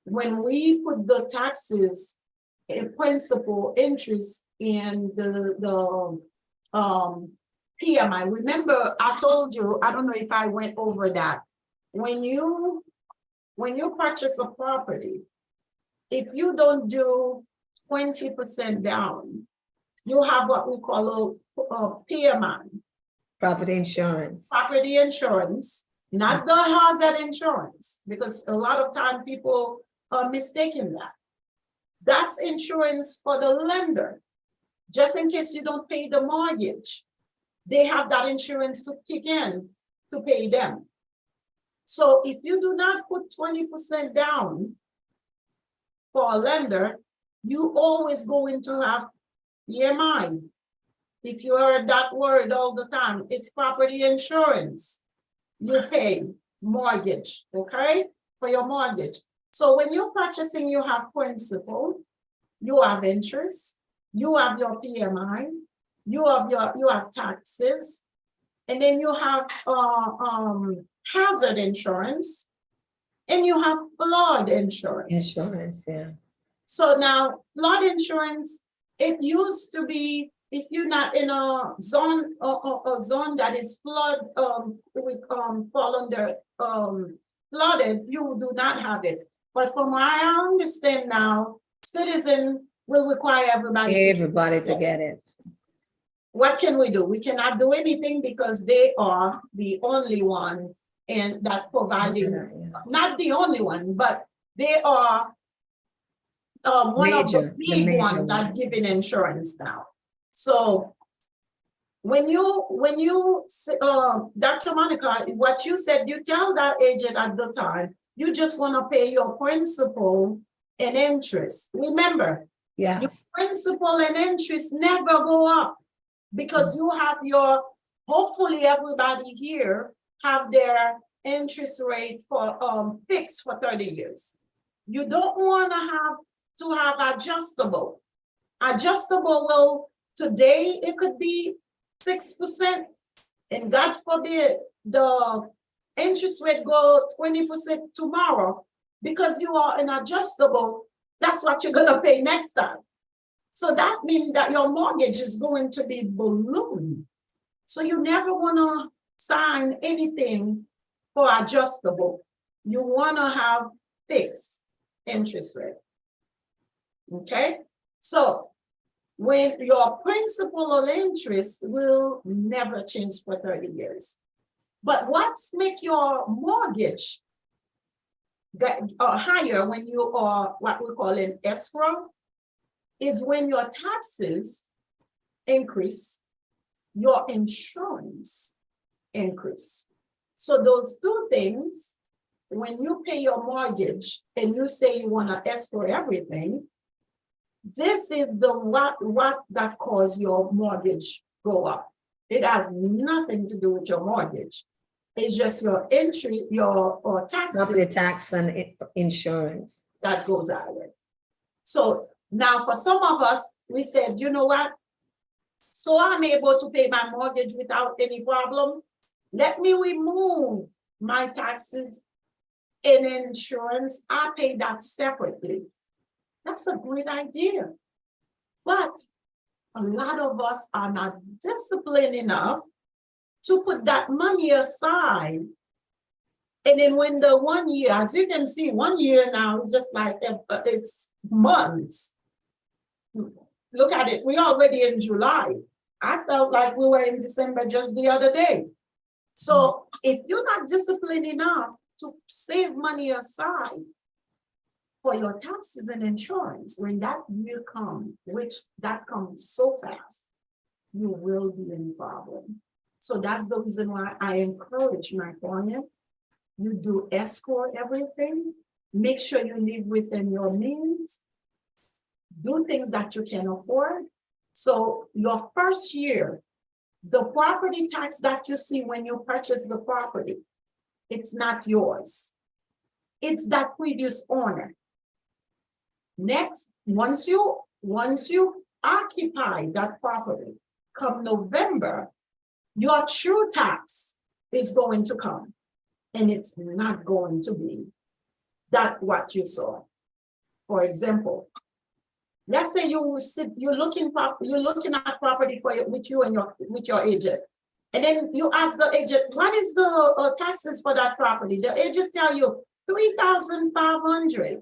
when we put the taxes in principal interest in the PMI. Remember, I told you, I don't know if I went over that. When you purchase a property, if you don't do 20% down, you have what we call a PMI. Property insurance. Property insurance, not the hazard insurance, because a lot of time people are mistaken that. That's insurance for the lender, just in case you don't pay the mortgage. They have that insurance to kick in to pay them. So if you do not put 20% down for a lender, you always going to have EMI. If you heard that word all the time, it's property insurance. You pay mortgage, okay, for your mortgage. So when you're purchasing, you have principal, you have interest, you have your PMI, you have taxes, and then you have hazard insurance, and you have flood insurance. Insurance, yeah. So now flood insurance, it used to be, if you're not in a zone that is flood, fall under flooded, you do not have it. But from what I understand now, citizen will require everybody To get it. What can we do? We cannot do anything because they are the only one and that providing, Yeah. not the only one, but they are one of the big ones that giving insurance now. So when you Dr. Monica, what you said, you tell that agent at the time, you just want to pay your principal and interest. Remember, Yes. your principal and interest never go up because you have your, hopefully everybody here have their interest rate for fixed for 30 years. You don't want to have adjustable. Adjustable will, today it could be 6%, and God forbid the interest rate go 20% tomorrow, because you are an adjustable, that's what you're gonna pay next time. So that means that your mortgage is going to be ballooned. So you never wanna sign anything for adjustable. You wanna have fixed interest rate. Okay, so when your principal or interest will never change for 30 years. But what's make your mortgage get higher when you are what we call an escrow is when your taxes increase, your insurance increase. So those two things, when you pay your mortgage and you say you want to escrow everything, this is the what that cause your mortgage go up. It has nothing to do with your mortgage. It's just your entry, your taxes. Property tax and insurance. That goes out of it. So now for some of us, we said, you know what? So I'm able to pay my mortgage without any problem. Let me remove my taxes and insurance. I pay that separately. That's a great idea. But a lot of us are not disciplined enough to put that money aside. And then when the 1 year, as you can see, 1 year now is just like it's months. Look at it, we're already in July. I felt like we were in December just the other day. So if you're not disciplined enough to save money aside for your taxes and insurance, when that year comes, which that comes so fast, you will be in problem. So that's the reason why I encourage my client, you do escrow everything, make sure you live within your means, do things that you can afford, So your first year, the property tax that you see when you purchase the property, it's not yours. It's that previous owner. Next, once you occupy that property, come November, your true tax is going to come. And it's not going to be that what you saw. For example, let's say you're looking at property with your agent, and then you ask the agent, what is the taxes for that property? The agent tell you 3,500.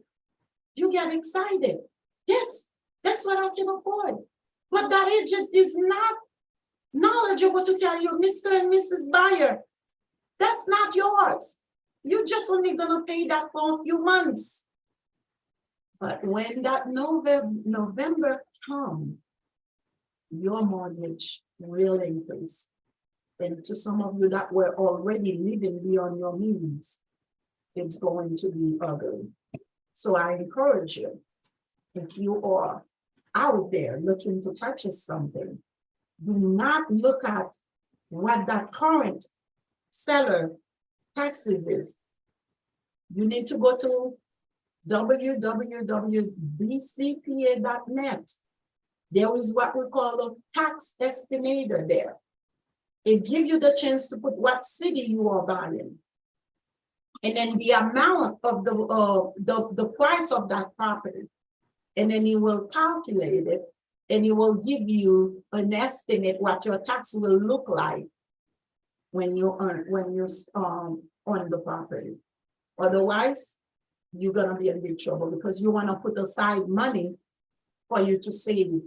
You get excited. Yes, that's what I can afford. But that agent is not knowledgeable to tell you, Mr. and Mrs. Buyer, that's not yours. You're just only gonna pay that for a few months. But when that November comes, your mortgage will increase. And to some of you that were already living beyond your means, it's going to be ugly. So I encourage you, if you are out there looking to purchase something, do not look at what that current seller taxes is. You need to go to www.bcpa.net. There is what we call a tax estimator there. It gives you the chance to put what city you are buying, and then the amount of the price of that property, and then it will calculate it, and it will give you an estimate what your tax will look like when you own the property. Otherwise, you're gonna be in big trouble because you want to put aside money for you to save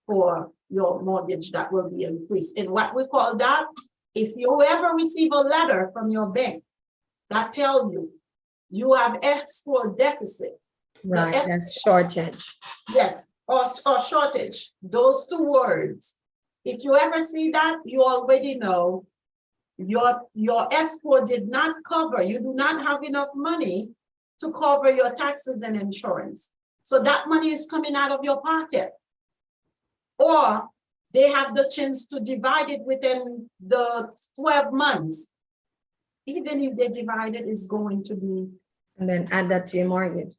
for your mortgage that will be increased. And what we call that, if you ever receive a letter from your bank that tells you have escrow deficit. Right, that's shortage. Yes, or shortage, those two words. If you ever see that, you already know your escrow did not cover, you do not have enough money to cover your taxes and insurance. So that money is coming out of your pocket. Or they have the chance to divide it within the 12 months. Even if they divide it, it's going to be. And then add that to your mortgage.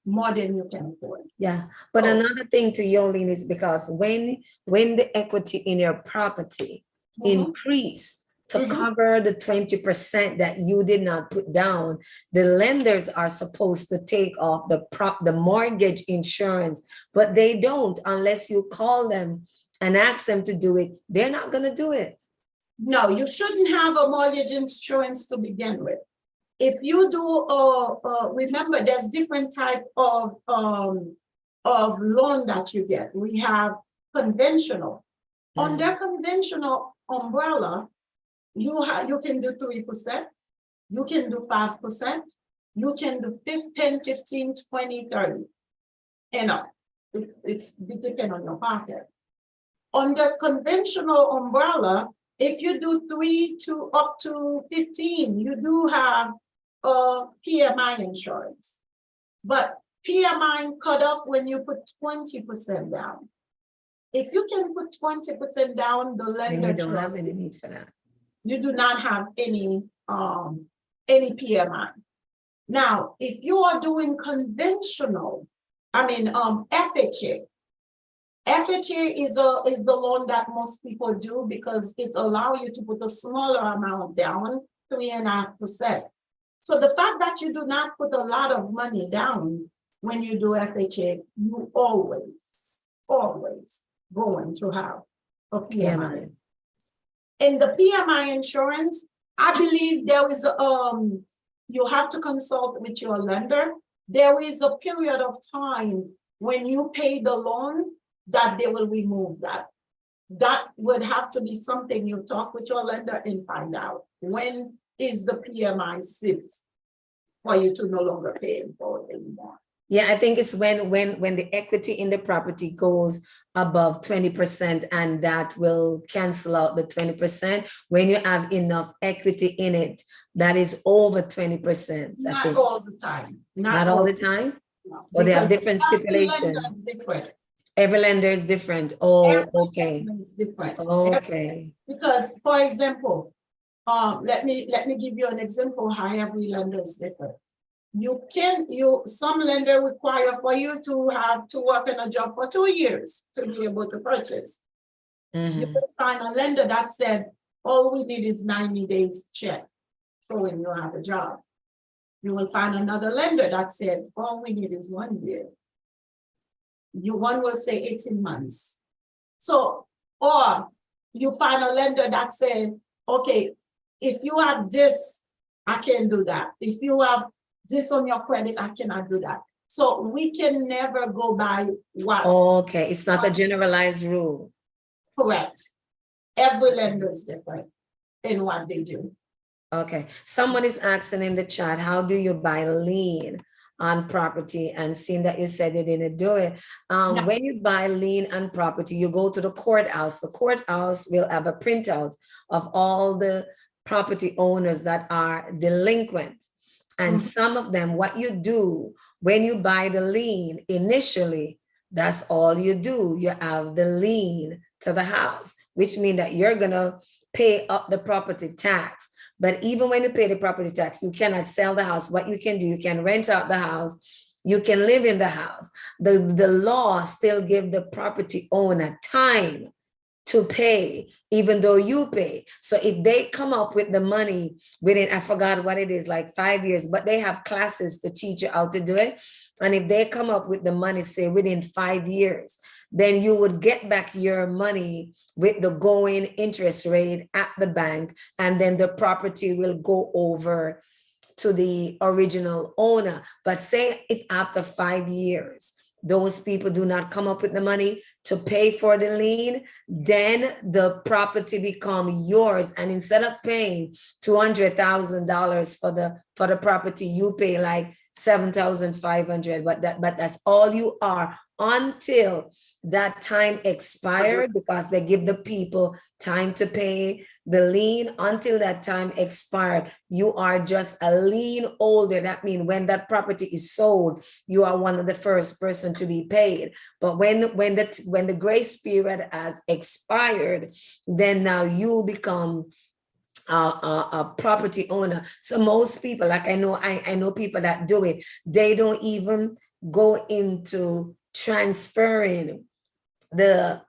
More than you can afford. Yeah, but another thing to Yolene is because when the equity in your property increase to cover the 20% that you did not put down, the lenders are supposed to take off the mortgage insurance, but they don't unless you call them and ask them to do it. They're not going to do it. No, you shouldn't have a mortgage insurance to begin with. If you do, remember, there's different type of loan that you get. We have conventional. Under conventional umbrella, you can do 3%, you can do 5%, you can do 10, 15, 20, 30. You know, it depends on your pocket. Under conventional umbrella, if you do 3 to up to 15, you do have PMI insurance. But PMI cut off when you put 20% down. If you can put 20% down, the lender you don't have any need for that. You do not have any PMI. Now, if you are doing conventional, FHA. FHA is the loan that most people do because it allows you to put a smaller amount down, 3.5%. So the fact that you do not put a lot of money down when you do FHA, you always going to have a PMI. In the PMI insurance, I believe there is you have to consult with your lender. There is a period of time when you pay the loan that they will remove that. That would have to be something you talk with your lender and find out when is the PMI sits for you to no longer pay for it anymore. Yeah, I think it's when the equity in the property goes above 20%, and that will cancel out the 20%. When you have enough equity in it, that is over 20%. Not all the time. Not all the time? No, Or they have because different every stipulations? lender is different. Every lender is different. Oh, Every okay. lender is different. Okay. Because, for example, let me give you an example how every lender is different. Some lender require for you to have to work in a job for 2 years to be able to purchase. You Mhm. will find a lender that said, all we need is 90 days check. So when you have a job, you will find another lender that said, all we need is 1 year. One will say 18 months. So, or you find a lender that said, okay, if you have this, I can do that. If you have this on your credit, I cannot do that. So we can never go by what. Okay, it's not a generalized rule. Correct. Every lender is different in what they do. Okay, someone is asking in the chat, how do you buy lien on property? And seeing that you said you didn't do it. No. When you buy lien on property, you go to the courthouse. The courthouse will have a printout of all the property owners that are delinquent. And some of them, what you do when you buy the lien initially, that's all you do. You have the lien to the house, which means that you're gonna pay up the property tax. But even when you pay the property tax, you cannot sell the house. What you can do, you can rent out the house, you can live in the house. The law still give the property owner time to pay, even though you pay. So if they come up with the money within, I forgot what it is, like 5 years, but they have classes to teach you how to do it. And if they come up with the money, say within 5 years, then you would get back your money with the going interest rate at the bank, and then the property will go over to the original owner. But say if after 5 years, those people do not come up with the money to pay for the lien, then the property become yours. And instead of paying $200,000 for the property, you pay like $7,500. But that's all you are until that time expired, because they give the people time to pay the lien. Until that time expired, you are just a lien holder. That means when that property is sold, you are one of the first person to be paid. But when the grace period has expired, then now you become a property owner. So most people, like I know people that do it, they don't even go into transferring the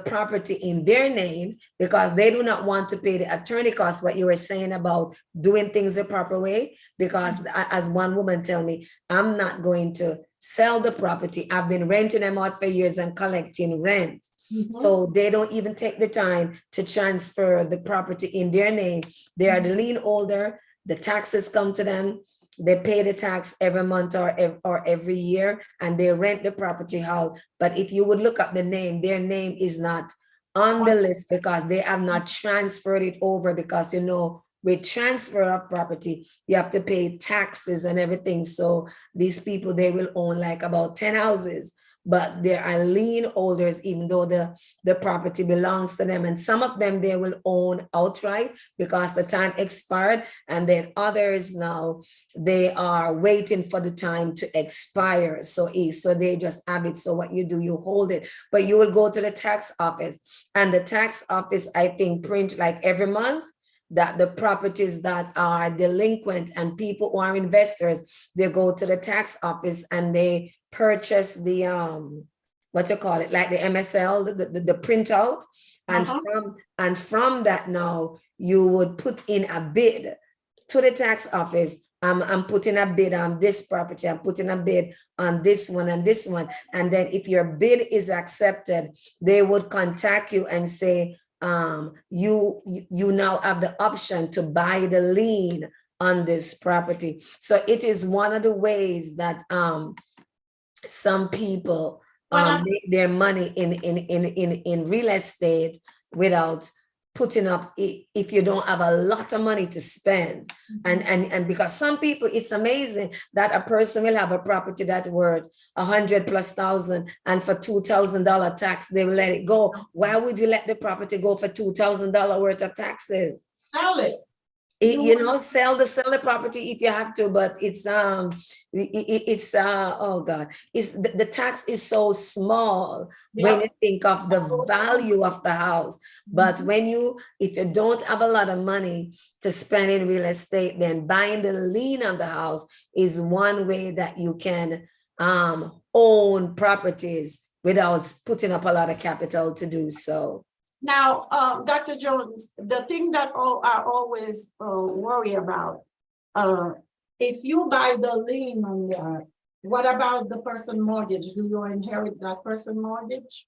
property in their name, because they do not want to pay the attorney costs, what you were saying about doing things the proper way. Because as one woman tell me, I'm not going to sell the property. I've been renting them out for years and collecting rent. So they don't even take the time to transfer the property in their name. They are the lien holder. The taxes come to them. They pay the tax every month or every year, and they rent the property out. But if you would look up the name, their name is not on the list because they have not transferred it over. Because, you know, with transfer of property, you have to pay taxes and everything. So these people, they will own like about 10 houses, but there are lien holders, even though the property belongs to them. And some of them they will own outright because the time expired. And then others now, they are waiting for the time to expire. So they just have it. So what you do, you hold it, but you will go to the tax office, and the tax office, I think, print like every month that the properties that are delinquent and people who are investors, they go to the tax office and they purchase the what you call it, like the MSL, the printout, and from that now you would put in a bid to the tax office. I'm putting a bid on this property. I'm putting a bid on this one and this one. And then if your bid is accepted, they would contact you and say, you now have the option to buy the lien on this property. So it is one of the ways that some people make their money in real estate without putting up, if you don't have a lot of money to spend. And because some people, it's amazing that a person will have a property that worth $100,000+, and for $2,000 tax, they will let it go. Why would you let the property go for $2,000 worth of taxes? Sell it. Sell the property if you have to, but oh God, the tax is so small when you think of the value of the house. But if you don't have a lot of money to spend in real estate, then buying the lien on the house is one way that you can own properties without putting up a lot of capital to do so. Now, Dr. Jones, the thing that I always worry about, if you buy the lien on that, what about the person mortgage? Do you inherit that person mortgage?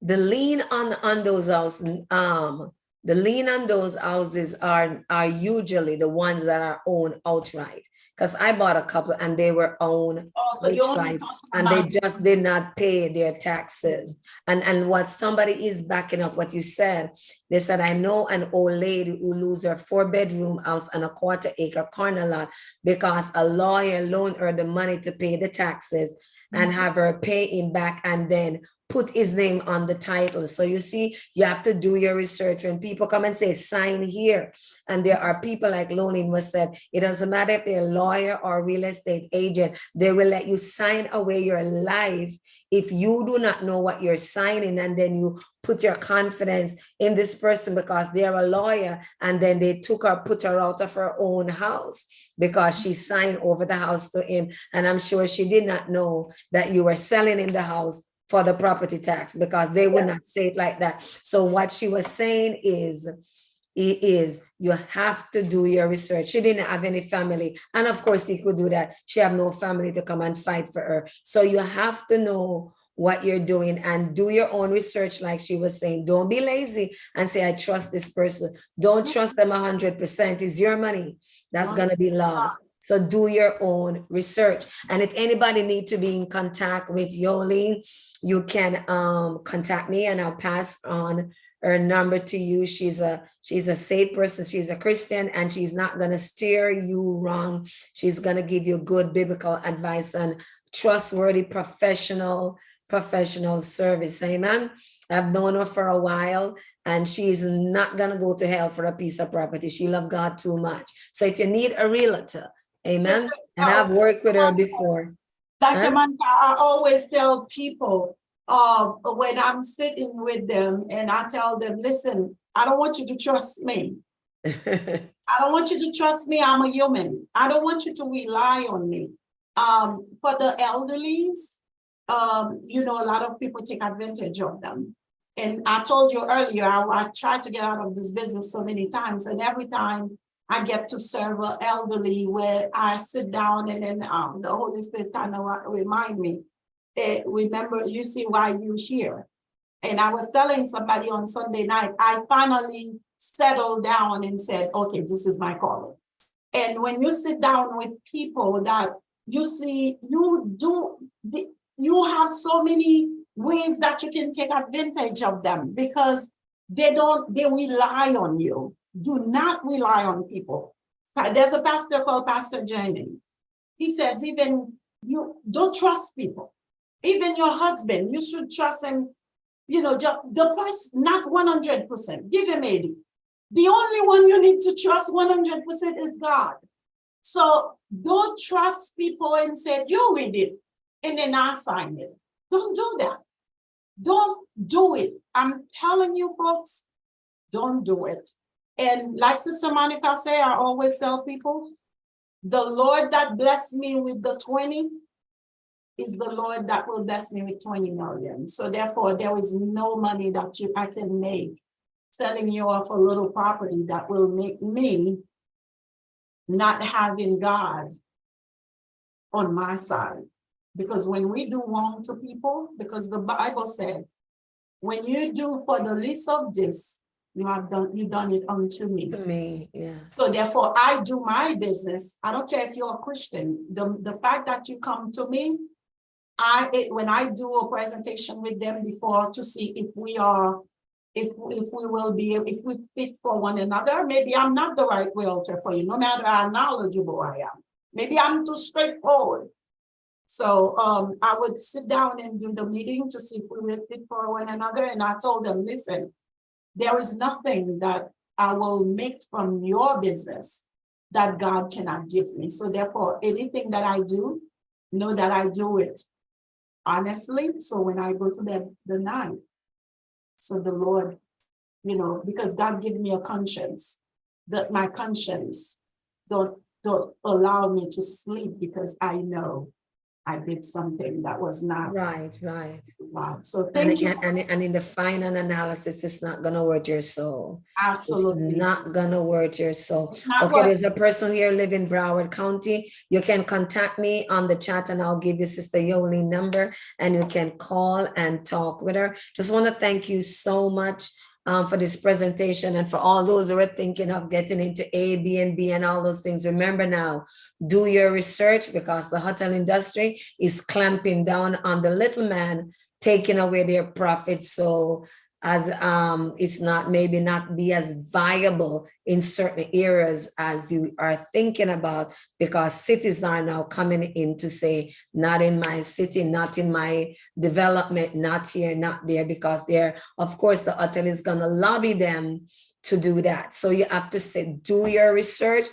The lien on those houses, the lien on those houses are usually the ones that are owned outright. Because I bought a couple and they were owned outright, and they just did not pay their taxes. And what somebody is backing up what you said, they said, I know an old lady who lose her 4-bedroom house and a 1/4 acre corner lot because a lawyer loaned her the money to pay the taxes and have her pay him back and then put his name on the title. So you see, you have to do your research. When people come and say, sign here, and there are people like Yolene was said, it doesn't matter if they're a lawyer or a real estate agent, they will let you sign away your life if you do not know what you're signing, and then you put your confidence in this person because they're a lawyer, and then they put her out of her own house because she signed over the house to him. And I'm sure she did not know that you were selling in the house for the property tax, because they would not say it like that. So what she was saying is you have to do your research. She didn't have any family. And of course he could do that. She had no family to come and fight for her. So you have to know what you're doing and do your own research. Like she was saying, don't be lazy and say, I trust this person. Don't trust them 100%. It's your money that's going to be lost. So do your own research. And if anybody needs to be in contact with Yolene, you can contact me and I'll pass on her number to you. She's a safe person. She's a Christian, and she's not going to steer you wrong. She's going to give you good biblical advice and trustworthy professional service. Amen. I've known her for a while, and she's not going to go to hell for a piece of property. She loves God too much. So if you need a realtor, amen. And I've worked with her before. Dr. Manka, I always tell people when I'm sitting with them and I tell them, listen, I don't want you to trust me. I don't want you to trust me. I'm a human. I don't want you to rely on me. For the elderlies, a lot of people take advantage of them. And I told you earlier, I tried to get out of this business so many times, and every time I get to serve an elderly where I sit down and then the Holy Spirit kind of remind me, remember, you see why you're here. And I was telling somebody on Sunday night, I finally settled down and said, okay, this is my calling. And when you sit down with people that you see, you have so many ways that you can take advantage of them because they rely on you. Do not rely on people. There's a pastor called Pastor Yolene. He says, even you don't trust people. Even your husband, you should trust him. Just the person, not 100%. Give him 80. The only one you need to trust 100% is God. So don't trust people and say, you read it, and then I sign it. Don't do that. Don't do it. I'm telling you, folks, don't do it. And like Sister Monica say, I always tell people, the Lord that blessed me with the 20 is the Lord that will bless me with 20 million. So therefore, there is no money that I can make selling you off a little property that will make me not having God on my side. Because when we do wrong to people, because the Bible said, when you do for the least of this, you done it unto me. To me, yeah. So therefore, I do my business. I don't care if you're a Christian. The fact that you come to me, when I do a presentation with them before to see if we fit for one another, maybe I'm not the right realtor for you, no matter how knowledgeable I am. Maybe I'm too straightforward. So I would sit down and do the meeting to see if we will fit for one another. And I told them, listen, there is nothing that I will make from your business that God cannot give me. So therefore, anything that I do, know that I do it honestly. So when I go to bed the night, so the Lord, because God gave me a conscience, that my conscience don't allow me to sleep because I know I did something that was not Right. God. So And, thank you. and in the final analysis, it's not going to hurt your soul. Absolutely. It's not going to hurt your soul. Not Okay, what- there's a person here living in Broward County. You can contact me on the chat and I'll give you Sister Yolene number and you can call and talk with her. Just want to thank you so much for this presentation and for all those who are thinking of getting into Airbnb and all those things. Remember now, do your research because the hotel industry is clamping down on the little man, taking away their profits. So as it's not maybe not be as viable in certain areas as you are thinking about, because cities are now coming in to say, not in my city, not in my development, not here, not there, because they're, of course, the hotel is going to lobby them to do that. So you have to say, do your research.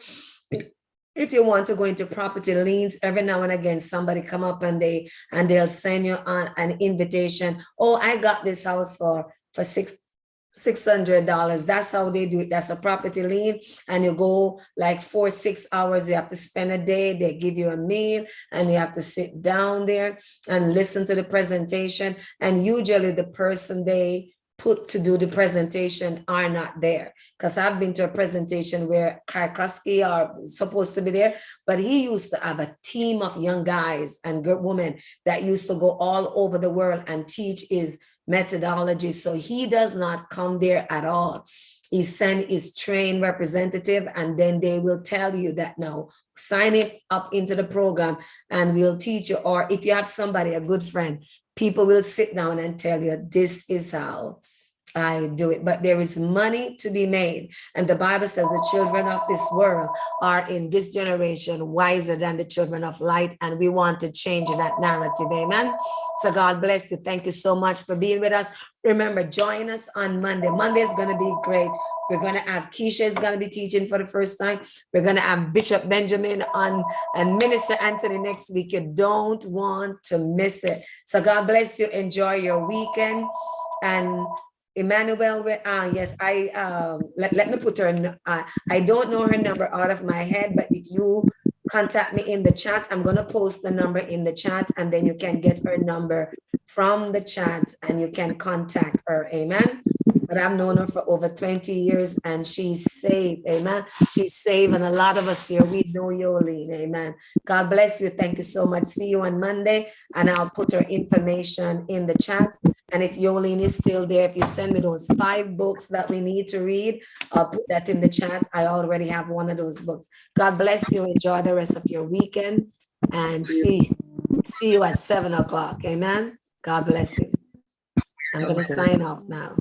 If you want to go into property liens, every now and again, somebody come up and they'll send you an invitation. Oh, I got this house for $600. That's how they do it. That's a property lien. And you go like 4-6 hours. You have to spend a day. They give you a meal and you have to sit down there and listen to the presentation. And usually the person they put to do the presentation are not there, because I've been to a presentation where Krasky are supposed to be there, but he used to have a team of young guys and women that used to go all over the world and teach his methodology. So he does not come there at all. He sent his trained representative and then they will tell you that now sign it up into the program and we'll teach you. Or if you have somebody, a good friend, people will sit down and tell you, this is how I do it. But there is money to be made. And the Bible says the children of this world are in this generation wiser than the children of light. And we want to change that narrative. Amen. So God bless you. Thank you so much for being with us. Remember, join us on Monday. Monday is going to be great. We're going to have Keisha is going to be teaching for the first time. We're going to have Bishop Benjamin on and Minister Anthony next week. You don't want to miss it. So God bless you. Enjoy your weekend. And Emmanuel, yes, let me put her, I don't know her number out of my head, but if you contact me in the chat, I'm going to post the number in the chat and then you can get her number from the chat and you can contact her. Amen. But I've known her for over 20 years and she's saved. Amen. She's saved. And a lot of us here, we know Yolene. Amen. God bless you. Thank you so much. See you on Monday. And I'll put her information in the chat. And if Yolene is still there, if you send me those 5 books that we need to read, I'll put that in the chat. I already have one of those books. God bless you. Enjoy the rest of your weekend and see you at 7 o'clock. Amen. God bless you. I'm going to sign off now.